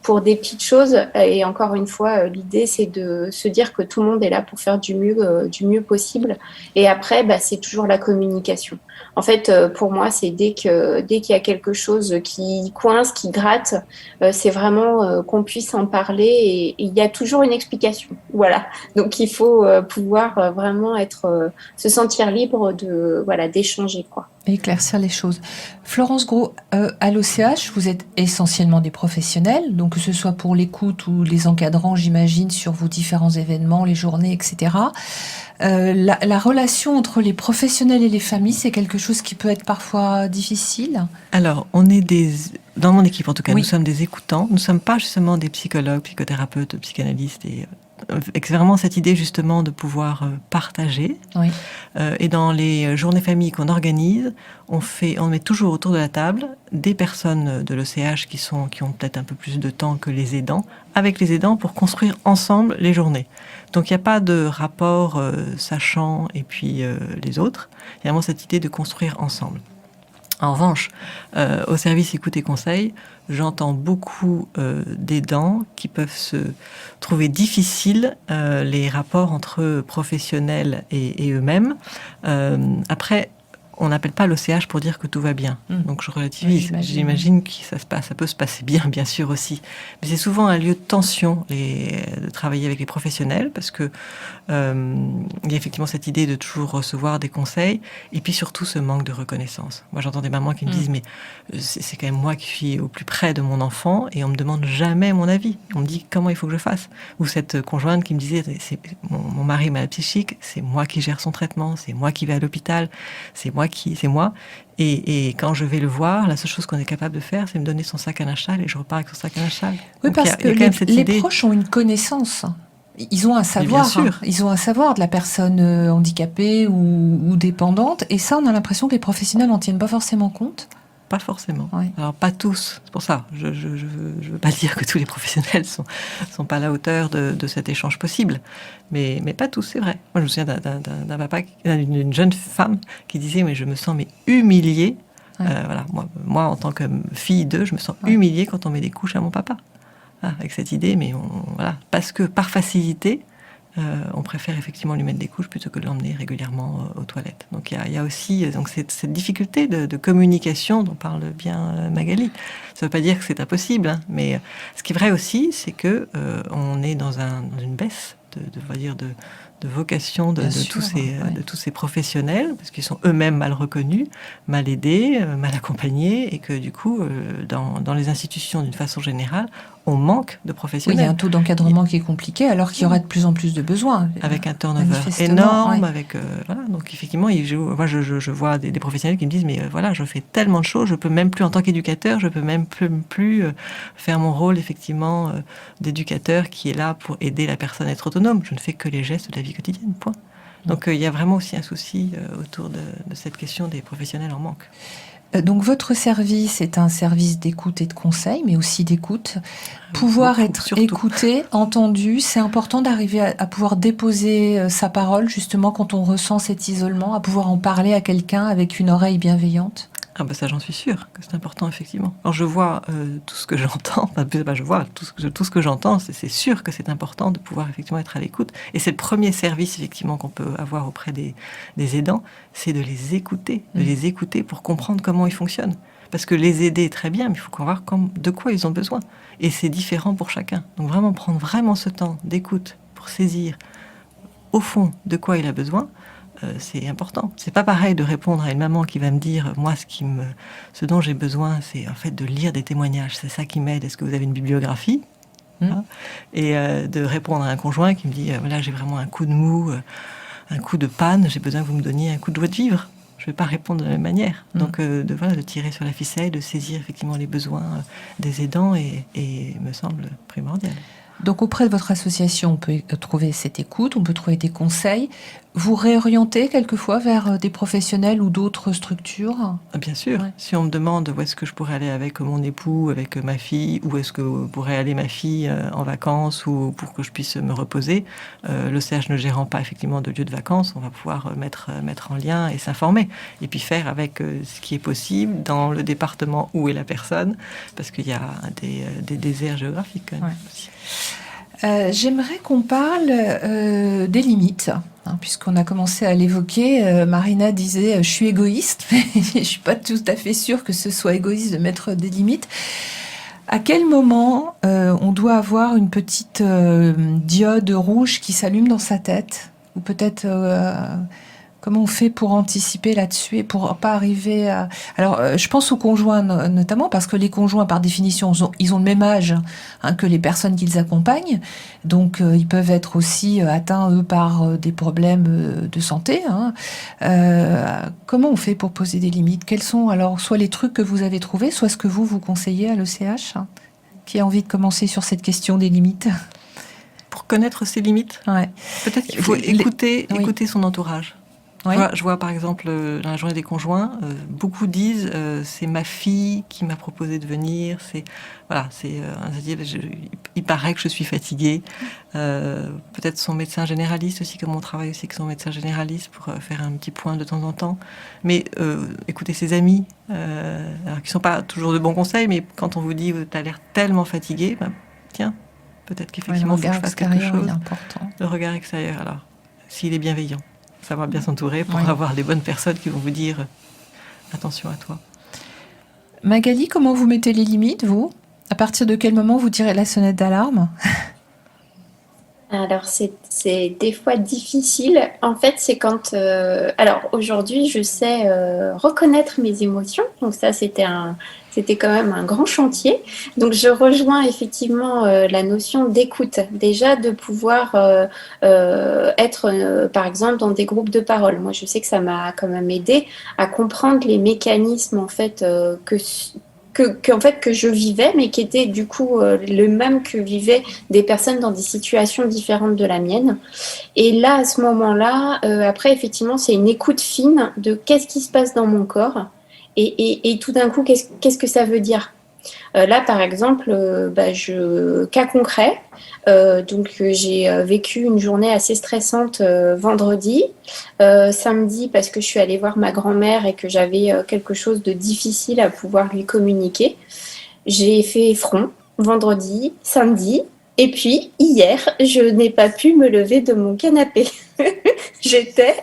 pour des petites choses. Et encore une fois, l'idée, c'est de se dire que tout le monde est là pour faire du mieux possible. Et après, c'est toujours la communication. En fait, pour moi, c'est dès qu'il y a quelque chose qui coince, qui gratte, c'est vraiment qu'on puisse en parler, et il y a toujours une explication. Voilà. Donc, il faut pouvoir vraiment se sentir libre d'échanger, quoi. Éclaircir les choses. Florence Gros, à l'OCH, vous êtes essentiellement des professionnels, donc que ce soit pour l'écoute ou les encadrants, j'imagine, sur vos différents événements, les journées, etc. La relation entre les professionnels et les familles, c'est quelque chose qui peut être parfois difficile. Alors, dans mon équipe en tout cas, oui. Nous sommes des écoutants. Nous ne sommes pas justement des psychologues, psychothérapeutes, psychanalystes. Et c'est vraiment cette idée justement de pouvoir partager. Oui. Et dans les journées familles qu'on organise, on met toujours autour de la table des personnes de l'OCH qui ont peut-être un peu plus de temps que les aidants, avec les aidants pour construire ensemble les journées. Donc il n'y a pas de rapport sachant et puis les autres. Il y a vraiment cette idée de construire ensemble. En revanche, au service écoute et conseil, j'entends beaucoup d'aidants qui peuvent se trouver difficiles les rapports entre professionnels et eux-mêmes. Après, on n'appelle pas l'OCH pour dire que tout va bien. Donc je relativise. Oui, j'imagine que ça peut se passer bien sûr aussi. Mais c'est souvent un lieu de tension de travailler avec les professionnels, parce que il y a effectivement cette idée de toujours recevoir des conseils, et puis surtout ce manque de reconnaissance. Moi, j'entends des mamans qui me disent mais c'est quand même moi qui suis au plus près de mon enfant, et on me demande jamais mon avis. On me dit comment il faut que je fasse. Ou cette conjointe qui me disait mon mari est malade psychique, c'est moi qui gère son traitement, c'est moi qui vais à l'hôpital, c'est moi. Et quand je vais le voir, la seule chose qu'on est capable de faire, c'est me donner son sac à linge-sale, et je repars avec son sac à linge-sale. Oui, parce que les proches ont une connaissance. Ils ont un savoir. Ils ont un savoir de la personne handicapée ou dépendante. Et ça, on a l'impression que les professionnels n'en tiennent pas forcément compte. Pas forcément. Oui. Alors, pas tous. C'est pour ça. Je veux pas dire que tous les professionnels sont pas à la hauteur de cet échange possible. Mais pas tous, c'est vrai. Moi, je me souviens d'un papa, d'une jeune femme qui disait, mais je me sens humiliée. Ouais. Moi, en tant que fille d'eux, je me sens humiliée quand on met des couches à mon papa. Avec cette idée, mais parce que par facilité, on préfère effectivement lui mettre des couches plutôt que de l'emmener régulièrement aux toilettes. Donc il y a aussi cette difficulté de communication dont parle bien Magali. Ça ne veut pas dire que c'est impossible, mais ce qui est vrai aussi, c'est que on est dans une baisse vocation de Bien sûr, tous ces professionnels, parce qu'ils sont eux-mêmes mal reconnus, mal aidés, mal accompagnés, et que du coup, dans les institutions d'une façon générale, on manque de Oui, professionnels. il y a un taux d'encadrement qui est compliqué, alors qu'il y aurait de plus en plus de besoins. Avec un turnover Manifestement, énorme, ouais. avec voilà. Donc effectivement, moi je vois des professionnels qui me disent mais voilà, je fais tellement de choses, je peux même plus en tant qu'éducateur, je peux même plus faire mon rôle effectivement d'éducateur qui est là pour aider la personne à être autonome. Je ne fais que les gestes de la vie quotidienne. Point. Donc il y a vraiment aussi un souci autour de cette question des professionnels en manque. Donc votre service est un service d'écoute et de conseil, mais aussi d'écoute. Pouvoir Beaucoup, être surtout. écouté, entendu, c'est important d'arriver à pouvoir déposer sa parole, justement, quand on ressent cet isolement, à pouvoir en parler à quelqu'un avec une oreille bienveillante. Ah bah ça j'en suis sûre que c'est important effectivement. Alors je vois tout ce que j'entends, je vois tout ce que j'entends, c'est sûr que c'est important de pouvoir effectivement être à l'écoute. Et c'est le premier service effectivement qu'on peut avoir auprès des aidants, c'est de les écouter pour comprendre comment ils fonctionnent. Parce que les aider très bien, mais il faut voir de quoi ils ont besoin. Et c'est différent pour chacun. Donc vraiment prendre vraiment ce temps d'écoute pour saisir au fond de quoi il a besoin. C'est important. C'est pas pareil de répondre à une maman qui va me dire moi ce dont j'ai besoin c'est en fait de lire des témoignages, c'est ça qui m'aide, est-ce que vous avez une bibliographie et de répondre à un conjoint qui me dit voilà j'ai vraiment un coup de mou, un coup de panne, j'ai besoin que vous me donniez un coup de joie de vivre. Je vais pas répondre de la même manière. Donc de tirer sur la ficelle, de saisir effectivement les besoins des aidants et me semble primordial. Donc auprès de votre association, on peut trouver cette écoute, on peut trouver des conseils. Vous réorientez quelquefois vers des professionnels ou d'autres structures ? Bien sûr. Ouais. Si on me demande où est-ce que je pourrais aller avec mon époux, avec ma fille, où est-ce que pourrait aller ma fille en vacances ou pour que je puisse me reposer, le CH ne gérant pas effectivement de lieu de vacances, on va pouvoir mettre en lien et s'informer. Et puis faire avec ce qui est possible dans le département où est la personne, parce qu'il y a des déserts géographiques quand même aussi. J'aimerais qu'on parle des limites, puisqu'on a commencé à l'évoquer. Marina disait « je suis égoïste », mais je ne suis pas tout à fait sûre que ce soit égoïste de mettre des limites. À quel moment on doit avoir une petite diode rouge qui s'allume dans sa tête ? Ou peut-être... comment on fait pour anticiper là-dessus et pour pas arriver à... Alors, je pense aux conjoints notamment, parce que les conjoints, par définition, ils ont le même âge que les personnes qu'ils accompagnent. Donc, ils peuvent être aussi atteints, eux, par des problèmes de santé. Comment on fait pour poser des limites ? Quels sont, alors, soit les trucs que vous avez trouvés, soit ce que vous conseillez à l'ECH ? Qui a envie de commencer sur cette question des limites ? Pour connaître ses limites, peut-être qu'il faut écouter son entourage. Oui. Je vois par exemple dans la journée des conjoints, beaucoup disent c'est ma fille qui m'a proposé de venir. Il paraît que je suis fatiguée. Peut-être son médecin généraliste aussi, comme on travaille aussi avec son médecin généraliste pour faire un petit point de temps en temps. Mais écoutez ses amis, alors qui sont pas toujours de bons conseils, mais quand on vous dit tu as l'air tellement fatiguée, tiens, peut-être qu'effectivement il faut que je fasse quelque chose. Le regard extérieur, alors s'il est bienveillant. Savoir bien s'entourer pour avoir les bonnes personnes qui vont vous dire attention à toi. Magali, comment vous mettez les limites, vous ? À partir de quel moment vous tirez la sonnette d'alarme ? Alors, c'est des fois difficile. En fait, c'est quand... alors, aujourd'hui, je sais reconnaître mes émotions. Donc ça, c'était quand même un grand chantier. Donc, je rejoins effectivement la notion d'écoute. Déjà, de pouvoir être, par exemple, dans des groupes de parole. Moi, je sais que ça m'a quand même aidé à comprendre les mécanismes, en fait, que je vivais, mais qui était du coup le même que vivaient des personnes dans des situations différentes de la mienne. Et là, à ce moment-là, après, effectivement, c'est une écoute fine de qu'est-ce qui se passe dans mon corps et tout d'un coup, qu'est-ce que ça veut dire ? Là, par exemple, cas concret, j'ai vécu une journée assez stressante vendredi. Samedi, parce que je suis allée voir ma grand-mère et que j'avais quelque chose de difficile à pouvoir lui communiquer. J'ai fait front vendredi, samedi. Et puis, hier, je n'ai pas pu me lever de mon canapé. J'étais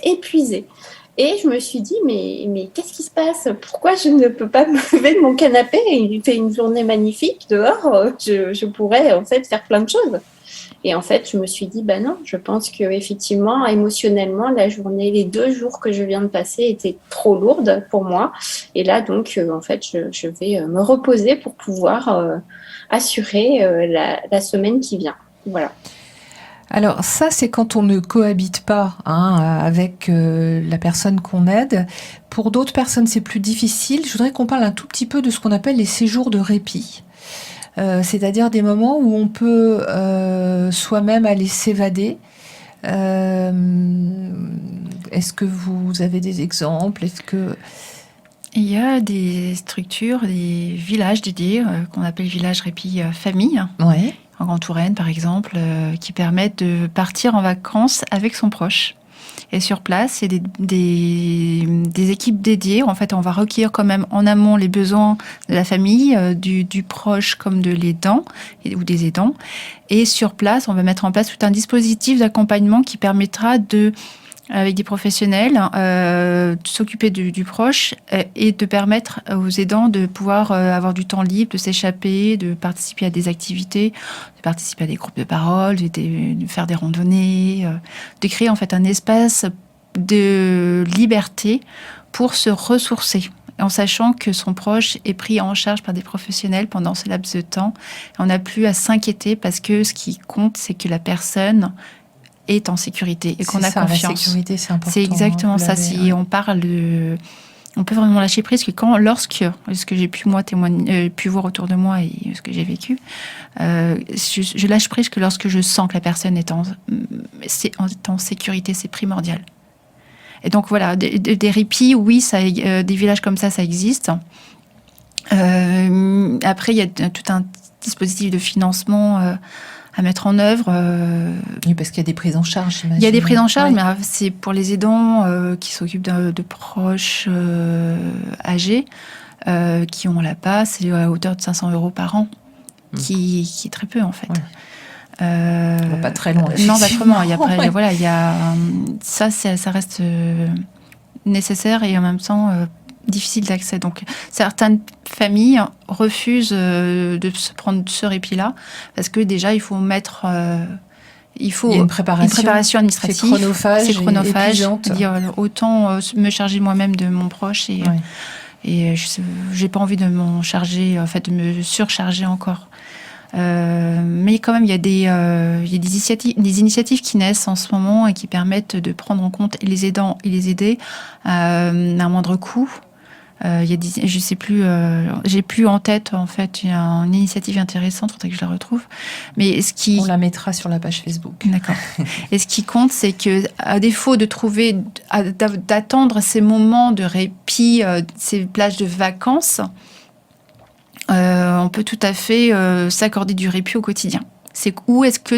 épuisée. Et je me suis dit, mais qu'est-ce qui se passe ? Pourquoi je ne peux pas me lever de mon canapé ? Il fait une journée magnifique dehors, je pourrais en fait faire plein de choses. Et en fait, je me suis dit, non, je pense que effectivement, émotionnellement, la journée, les 2 jours que je viens de passer étaient trop lourdes pour moi. Et là, donc, en fait, je vais me reposer pour pouvoir assurer la semaine qui vient. Voilà. Alors ça, c'est quand on ne cohabite pas avec la personne qu'on aide. Pour d'autres personnes, c'est plus difficile. Je voudrais qu'on parle un tout petit peu de ce qu'on appelle les séjours de répit. C'est-à-dire des moments où on peut soi-même aller s'évader. Est-ce que vous avez des exemples? Il y a des structures, des villages dédiés qu'on appelle villages répit famille. Ouais. En Grand Touraine, par exemple, qui permettent de partir en vacances avec son proche. Et sur place, il y a des équipes dédiées. En fait, on va recueillir quand même en amont les besoins de la famille, du proche comme de l'aidant ou des aidants. Et sur place, on va mettre en place tout un dispositif d'accompagnement qui permettra avec des professionnels, de s'occuper du proche et de permettre aux aidants de pouvoir avoir du temps libre, de s'échapper, de participer à des activités, de participer à des groupes de parole, de faire des randonnées, de créer en fait un espace de liberté pour se ressourcer, en sachant que son proche est pris en charge par des professionnels pendant ce laps de temps. On n'a plus à s'inquiéter parce que ce qui compte, c'est que la personne est en sécurité et qu'on a confiance. La sécurité, c'est important. C'est exactement ça. Si on parle on peut vraiment lâcher prise que lorsque ce que j'ai pu moi pu voir autour de moi et ce que j'ai vécu, je lâche prise que lorsque je sens que la personne est en sécurité, c'est primordial. Et donc voilà, des répits, oui, des villages comme ça existe. Après, il y a tout un dispositif de financement à mettre en œuvre. Oui, parce qu'il y a des prises en charge, j'imagine. Il y a des prises en charge, mais c'est pour les aidants qui s'occupent de proches âgés, qui ont la passe, c'est à hauteur de 500 € par an, qui est très peu en fait. Ouais. Pas très loin. Non, pas très loin. Ça reste nécessaire et en même temps difficile d'accès. Donc, certaines familles refusent de se prendre ce répit-là parce que déjà, il faut mettre... il y a une préparation administrative. C'est chronophage. Autant me charger moi-même de mon proche et j'ai pas envie de m'en charger, en fait, de me surcharger encore. Mais quand même, il y a des initiatives qui naissent en ce moment et qui permettent de prendre en compte les aidants et les aidés à un moindre coût. Je sais plus, j'ai plus en tête en fait une initiative intéressante, faudrait que je la retrouve. Mais on la mettra sur la page Facebook. D'accord. Et ce qui compte, c'est que à défaut de d'attendre ces moments de répit, ces plages de vacances, on peut tout à fait s'accorder du répit au quotidien. C'est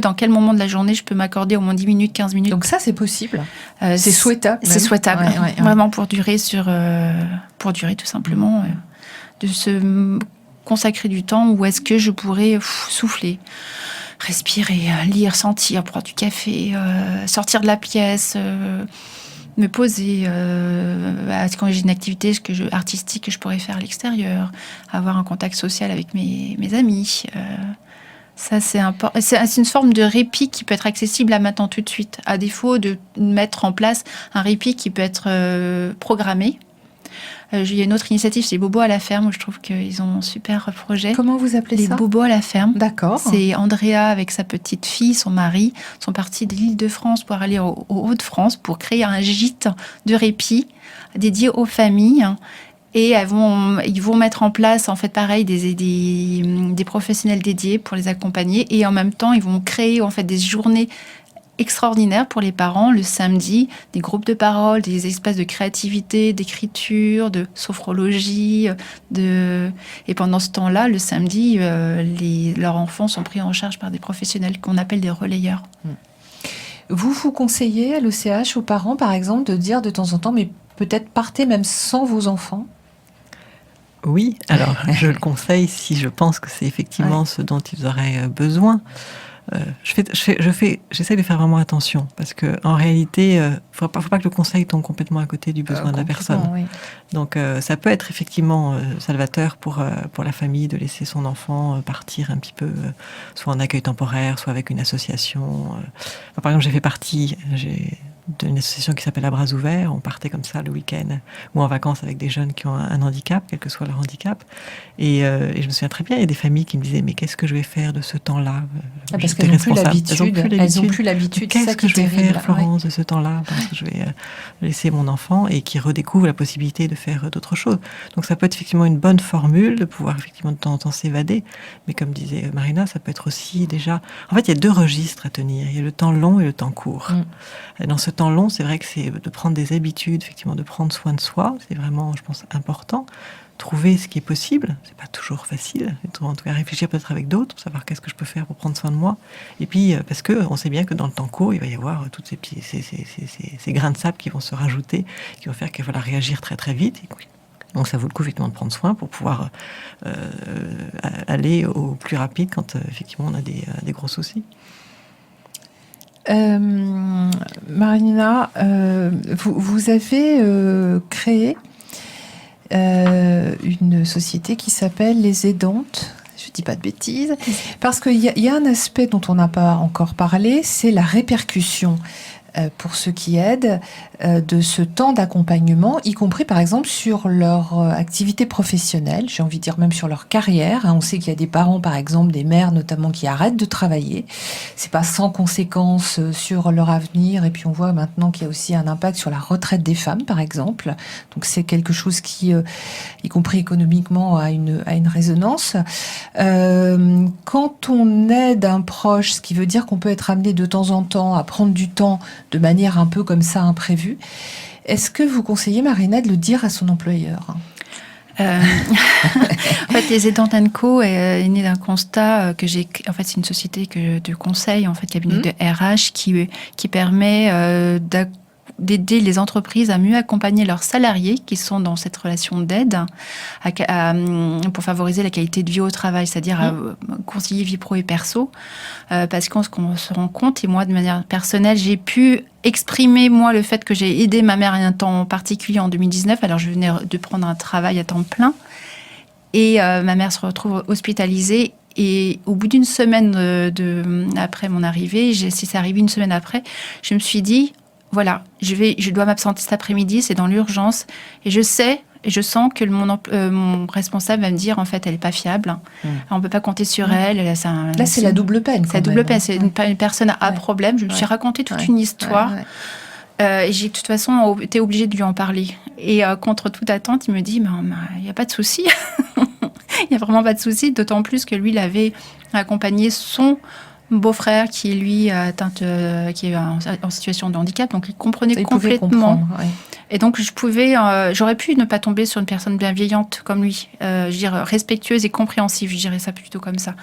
dans quel moment de la journée je peux m'accorder au moins 10 minutes, 15 minutes. Donc ça, c'est possible. C'est souhaitable. C'est souhaitable. Ouais. Vraiment pour durer tout simplement. De se consacrer du temps où est-ce que je pourrais souffler, respirer, lire, sentir, prendre du café, sortir de la pièce, me poser, quand j'ai une activité artistique que je pourrais faire à l'extérieur, avoir un contact social avec mes amis. Ça, c'est important. C'est une forme de répit qui peut être accessible là maintenant tout de suite, à défaut de mettre en place un répit qui peut être programmé. Il y a une autre initiative, c'est les Bobos à la ferme, où je trouve qu'ils ont un super projet. Comment vous appelez ça ? Les Bobos à la ferme. D'accord. C'est Andrea avec sa petite fille, son mari, sont partis de l'Île-de-France pour aller aux Hauts-de-France pour créer un gîte de répit dédié aux familles. Et ils vont mettre en place, en fait, pareil, des professionnels dédiés pour les accompagner. Et en même temps, ils vont créer, en fait, des journées extraordinaires pour les parents. Le samedi, des groupes de parole, des espaces de créativité, d'écriture, de sophrologie. Et pendant ce temps-là, le samedi, leurs enfants sont pris en charge par des professionnels qu'on appelle des relayeurs. Vous conseillez à l'ECH aux parents, par exemple, de dire de temps en temps, mais peut-être partez même sans vos enfants ? Oui, alors je le conseille si je pense que c'est effectivement ce dont ils auraient besoin. j'essaie de faire vraiment attention parce que en réalité, faut pas que le conseil tombe complètement à côté du besoin de la personne. Oui. Donc, ça peut être effectivement salvateur pour la famille de laisser son enfant partir un petit peu, soit en accueil temporaire, soit avec une association. Par exemple, j'ai fait partie d'une association qui s'appelle À Bras Ouverts. On partait comme ça le week-end ou en vacances avec des jeunes qui ont un handicap, quel que soit leur handicap. Et je me souviens très bien, il y a des familles qui me disaient mais qu'est-ce que je vais faire de ce temps-là? Parce qu'elles n'ont plus l'habitude. Elles n'ont plus l'habitude. Qu'est-ce que je vais faire, Florence, de ce temps-là? Parce que je vais laisser mon enfant et qui redécouvre la possibilité de faire d'autres choses. Donc ça peut être effectivement une bonne formule de pouvoir effectivement de temps en temps s'évader. Mais comme disait Marina, ça peut être aussi déjà... En fait, il y a deux registres à tenir. Il y a le temps long et le temps court. Et dans ce temps long, c'est vrai que c'est de prendre des habitudes, effectivement, de prendre soin de soi. C'est vraiment, je pense, important. Trouver ce qui est possible, c'est pas toujours facile. En tout cas, réfléchir peut-être avec d'autres, savoir qu'est-ce que je peux faire pour prendre soin de moi. Et puis, parce que on sait bien que dans le temps court, il va y avoir toutes ces grains de sable qui vont se rajouter, qui vont faire qu'il va réagir très très vite. Donc, ça vaut le coup effectivement de prendre soin pour pouvoir aller au plus rapide quand effectivement on a des gros soucis. Marina, vous avez créé une société qui s'appelle Les Aidantes. Je ne dis pas de bêtises. Parce qu'il y a un aspect dont on n'a pas encore parlé, c'est la répercussion pour ceux qui aident de ce temps d'accompagnement, y compris par exemple sur leur activité professionnelle, j'ai envie de dire même sur leur carrière. On sait qu'il y a des parents, par exemple, des mères notamment, qui arrêtent de travailler. C'est pas sans conséquence sur leur avenir. Et puis on voit maintenant qu'il y a aussi un impact sur la retraite des femmes, par exemple. Donc c'est quelque chose qui, y compris économiquement, a une résonance. Quand on aide un proche, ce qui veut dire qu'on peut être amené de temps en temps à prendre du temps de manière un peu comme ça imprévue. Est-ce que vous conseillez, Marina, de le dire à son employeur ? En fait, les Aidantes & Co est né d'un constat que j'ai. En fait, c'est une société de conseil, en fait, cabinet de RH qui permet d'aider les entreprises à mieux accompagner leurs salariés qui sont dans cette relation d'aide pour favoriser la qualité de vie au travail, c'est-à-dire à concilier vie pro et perso. Parce qu'on se rend compte, et moi, de manière personnelle, j'ai pu exprimer, moi, le fait que j'ai aidé ma mère à un temps particulier en 2019. Alors, je venais de prendre un travail à temps plein. Et ma mère se retrouve hospitalisée. Et au bout d'une semaine après mon arrivée, si c'est arrivé une semaine après, je me suis dit, voilà, je dois m'absenter cet après-midi, c'est dans l'urgence. Et je sais, et je sens que mon responsable va me dire, en fait, elle n'est pas fiable. On ne peut pas compter sur elle. Là, c'est la double peine. C'est la double peine. C'est une personne à problème. Je me suis raconté toute une histoire. Et j'ai de toute façon été obligée de lui en parler. Et contre toute attente, il me dit, il n'y a pas de souci. Il n'y a vraiment pas de souci, d'autant plus que lui, il avait accompagné son beau-frère qui, lui, qui est en situation de handicap, donc il comprenait complètement. Et donc, j'aurais pu ne pas tomber sur une personne bienveillante comme lui, je dirais respectueuse et compréhensive, je dirais ça plutôt comme ça.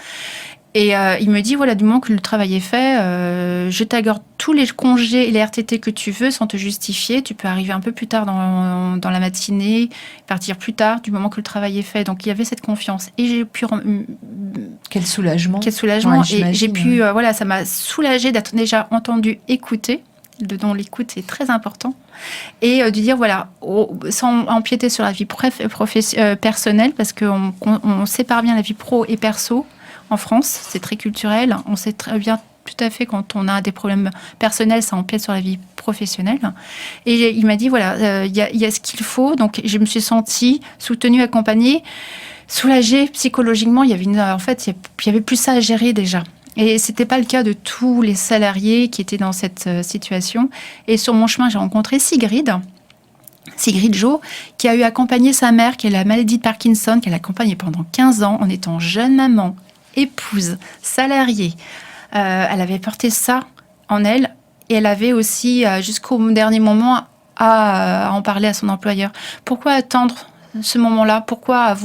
Et il me dit, voilà, du moment que le travail est fait, je t'accorde tous les congés et les RTT que tu veux sans te justifier. Tu peux arriver un peu plus tard dans la matinée, partir plus tard, du moment que le travail est fait. Donc, il y avait cette confiance. Et j'ai pu... Quel soulagement. Quel soulagement. Et j'ai pu... voilà, ça m'a soulagée d'être déjà entendue, écoutée, dont l'écoute est très important. Et de dire, voilà, sans empiéter sur la vie personnelle, parce qu'on sépare bien la vie pro et perso. En France, c'est très culturel. On sait très bien, tout à fait, quand on a des problèmes personnels, ça empiète sur la vie professionnelle. Et il m'a dit, voilà, il y a ce qu'il faut. Donc, je me suis sentie soutenue, accompagnée, soulagée psychologiquement. Il y avait plus ça à gérer déjà. Et c'était pas le cas de tous les salariés qui étaient dans cette situation. Et sur mon chemin, j'ai rencontré Sigrid Jo, qui a eu accompagné sa mère, qui a la maladie de Parkinson, qu'elle a accompagnée pendant 15 ans en étant jeune maman, épouse, salariée. Elle avait porté ça en elle et elle avait aussi, jusqu'au dernier moment, à en parler à son employeur. Pourquoi attendre ce moment-là ? Pourquoi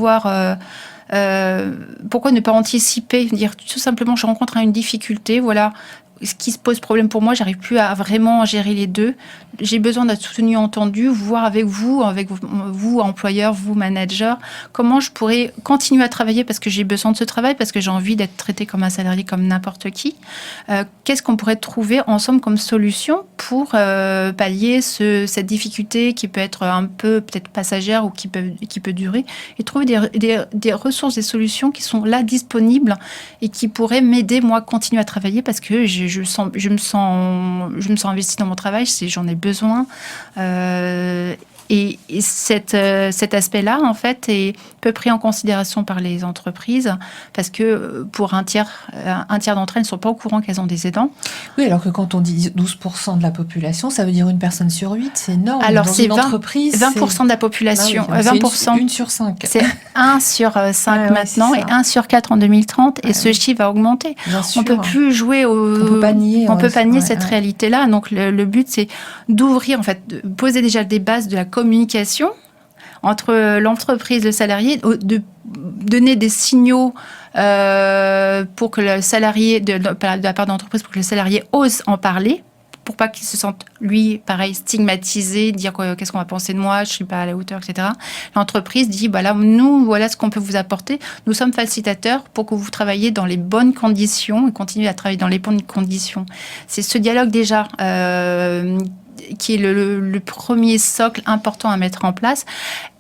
pourquoi ne pas anticiper ? Dire tout simplement, je rencontre une difficulté, voilà. ce qui se pose problème pour moi, j'arrive plus à vraiment gérer les deux. J'ai besoin d'être soutenue, entendue, voir avec vous employeur, vous manager, comment je pourrais continuer à travailler parce que j'ai besoin de ce travail, parce que j'ai envie d'être traitée comme un salarié, comme n'importe qui. Qu'est-ce qu'on pourrait trouver ensemble comme solution pour pallier cette difficulté qui peut être un peu peut-être passagère ou qui peut durer, et trouver des ressources, des solutions qui sont là disponibles et qui pourraient m'aider, moi, à continuer à travailler parce que je me sens investie dans mon travail, j'en ai besoin. Et cet aspect-là, en fait, est peu pris en considération par les entreprises parce que pour un tiers d'entre elles ne sont pas au courant qu'elles ont des aidants. Oui, alors que quand on dit 12% de la population, ça veut dire une personne sur 8, c'est énorme. Alors, dans c'est une entreprise, 20% de la population. Ah oui, 20%. Une sur 5. C'est 1 sur 5 maintenant et 1 sur 4 en 2030. Et ce chiffre va augmenter. Bien sûr. On ne peut plus jouer On peut pas nier cette réalité-là. Donc, le but, c'est d'ouvrir, en fait, de poser déjà des bases de la communication entre l'entreprise et le salarié, de donner des signaux pour que le salarié, de la part de l'entreprise, pour que le salarié ose en parler, pour pas qu'il se sente, lui, pareil, stigmatisé, dire qu'est-ce qu'on va penser de moi, je suis pas à la hauteur, etc. L'entreprise dit, voilà ce qu'on peut vous apporter. Nous sommes facilitateurs pour que vous travailliez dans les bonnes conditions et continuez à travailler dans les bonnes conditions. C'est ce dialogue déjà qui est le premier socle important à mettre en place.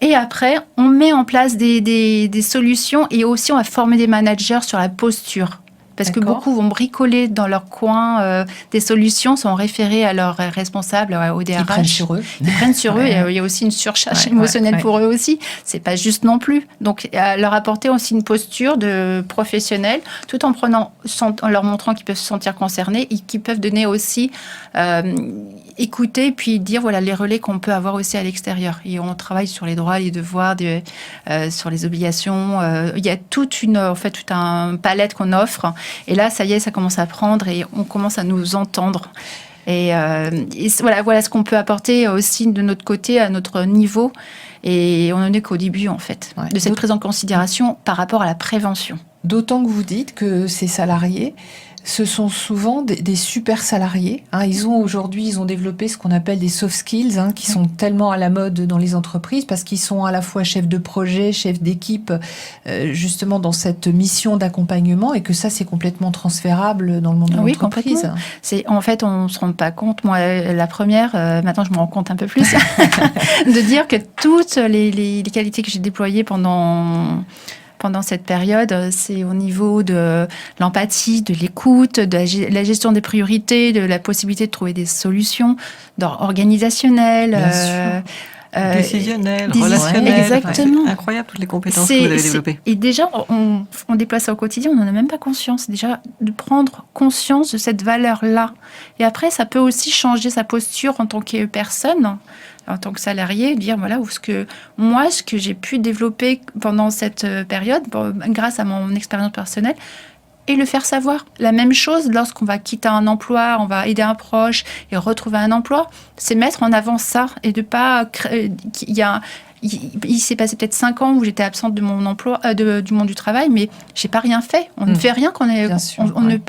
Et après, on met en place des solutions et aussi on va former des managers sur la posture. Parce que beaucoup vont bricoler dans leur coin des solutions, sont référés à leurs responsables, au DRH. Ils prennent sur eux. Ils prennent sur eux. Il y a aussi une surcharge émotionnelle pour eux aussi. C'est pas juste non plus. Donc, leur apporter aussi une posture de professionnel, tout en leur montrant qu'ils peuvent se sentir concernés et qu'ils peuvent donner aussi, écouter, puis dire voilà les relais qu'on peut avoir aussi à l'extérieur. Et on travaille sur les droits, les devoirs, sur les obligations. Il y a toute une palette qu'on offre. Et là, ça y est, ça commence à prendre et on commence à nous entendre. Et voilà ce qu'on peut apporter aussi de notre côté, à notre niveau. Et on n'en est qu'au début, en fait, de cette prise en considération par rapport à la prévention. D'autant que vous dites que ces salariés, ce sont souvent des super salariés. Ils ont développé ce qu'on appelle des soft skills, qui sont tellement à la mode dans les entreprises parce qu'ils sont à la fois chefs de projet, chefs d'équipe, justement dans cette mission d'accompagnement, et que ça, c'est complètement transférable dans le monde de l'entreprise. En fait, on ne se rend pas compte. Moi, la première, maintenant je me rends compte un peu plus, de dire que toutes les qualités que j'ai déployées pendant cette période, c'est au niveau de l'empathie, de l'écoute, de la gestion des priorités, de la possibilité de trouver des solutions organisationnelles, décisionnelles, relationnelles. Exactement. C'est incroyable toutes les compétences que vous avez développées. Et déjà, on déploie ça au quotidien, on n'en a même pas conscience. Déjà, de prendre conscience de cette valeur-là. Et après, ça peut aussi changer sa posture en tant que personne, en tant que salarié, dire voilà ce que j'ai pu développer pendant cette période, grâce à mon expérience personnelle, et le faire savoir. La même chose lorsqu'on va quitter un emploi, on va aider un proche et retrouver un emploi, c'est mettre en avant ça et de pas il s'est passé peut-être 5 ans où j'étais absente de mon emploi, du monde du travail, mais j'ai pas rien fait. On ne fait rien quand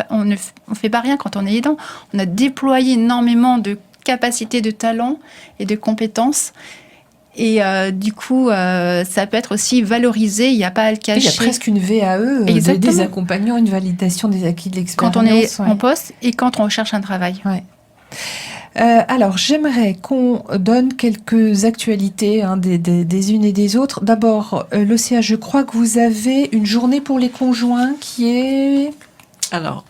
on ne fait pas rien quand on est aidant. On a déployé énormément de capacités, de talents et de compétences. Et du coup, ça peut être aussi valorisé, il n'y a pas à le cacher. Il y a presque une VAE des accompagnants, une validation des acquis de l'expérience. Quand on est en poste et quand on recherche un travail. Ouais. Alors, j'aimerais qu'on donne quelques actualités des unes et des autres. D'abord, l'OCH, je crois que vous avez une journée pour les conjoints qui est... Alors,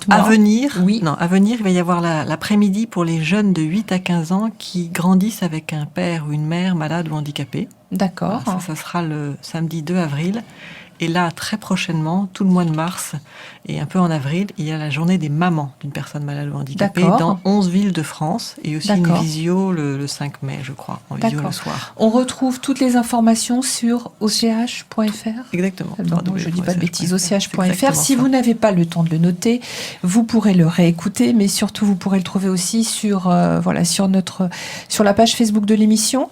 à venir, il va y avoir l'après-midi pour les jeunes de 8 à 15 ans qui grandissent avec un père ou une mère malade ou handicapé. D'accord. Ça sera le samedi 2 avril. Et là, très prochainement, tout le mois de mars et un peu en avril, il y a la journée des mamans d'une personne malade ou handicapée dans 11 villes de France, et aussi une visio le 5 mai, je crois, en visio le soir. On retrouve toutes les informations sur och.fr. Exactement. Je ne dis pas de bêtises, och.fr. Si vous n'avez pas le temps de le noter, vous pourrez le réécouter, mais surtout vous pourrez le trouver aussi sur la page Facebook de l'émission.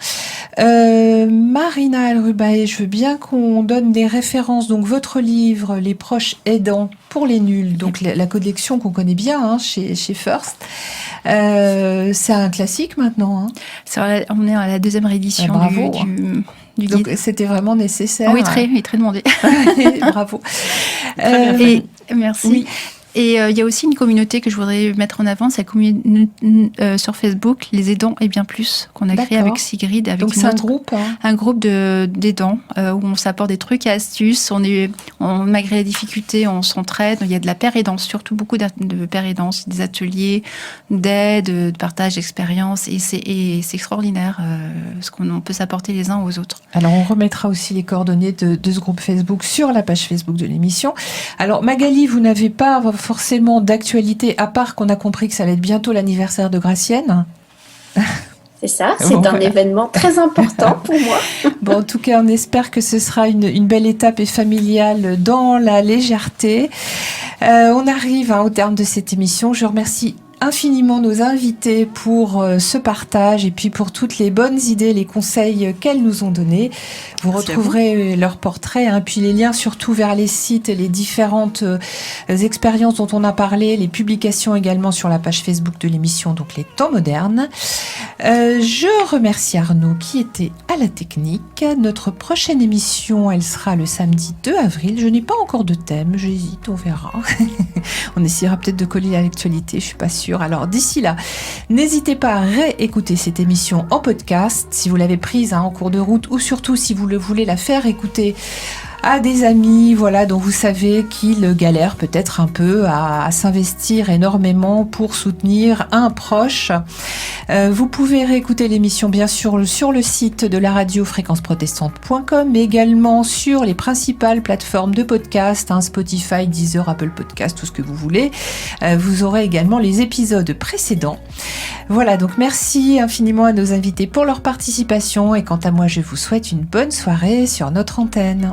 Marina El Rubaï, je veux bien qu'on donne des références l'occurrence, donc votre livre, Les proches aidants pour les nuls, donc la collection qu'on connaît bien chez First. C'est un classique maintenant. On est à la 2e réédition bravo, du donc guide. c'était vraiment nécessaire. Oui, très demandé. Bravo. Et merci. Oui. Et il y a aussi une communauté que je voudrais mettre en avant, c'est sur Facebook, les aidants et bien plus, qu'on a créé avec Sigrid. Donc c'est un groupe un groupe d'aidants où on s'apporte des trucs et astuces. Malgré les difficultés, on s'entraide. Il y a de la paire-aidance, surtout beaucoup de paire-aidance, des ateliers d'aide, de partage d'expérience. Et c'est extraordinaire ce qu'on peut s'apporter les uns aux autres. Alors on remettra aussi les coordonnées de ce groupe Facebook sur la page Facebook de l'émission. Alors Magali, vous n'avez pas forcément d'actualité, à part qu'on a compris que ça allait être bientôt l'anniversaire de Gracienne. C'est ça, c'est un événement très important pour moi. Bon, en tout cas, on espère que ce sera une belle étape et familiale dans la légèreté. On arrive au terme de cette émission. Je remercie infiniment nos invités pour ce partage et puis pour toutes les bonnes idées, les conseils qu'elles nous ont donnés. Vous retrouverez leurs portraits, puis les liens surtout vers les sites et les différentes expériences dont on a parlé, les publications également sur la page Facebook de l'émission, donc les temps modernes. Je remercie Arnaud qui était à la technique. Notre prochaine émission, elle sera le samedi 2 avril. Je n'ai pas encore de thème, j'hésite, on verra. On essaiera peut-être de coller à l'actualité, je suis pas sûre. Alors d'ici là, n'hésitez pas à réécouter cette émission en podcast si vous l'avez prise en cours de route ou surtout si vous voulez la faire écouter à des amis, dont vous savez qu'ils galèrent peut-être un peu à s'investir énormément pour soutenir un proche. Vous pouvez réécouter l'émission bien sûr sur le site de la radio fréquenceprotestante.com, mais également sur les principales plateformes de podcast, Spotify, Deezer, Apple Podcast, tout ce que vous voulez. Vous aurez également les épisodes précédents. Voilà, donc merci infiniment à nos invités pour leur participation et quant à moi, je vous souhaite une bonne soirée sur notre antenne.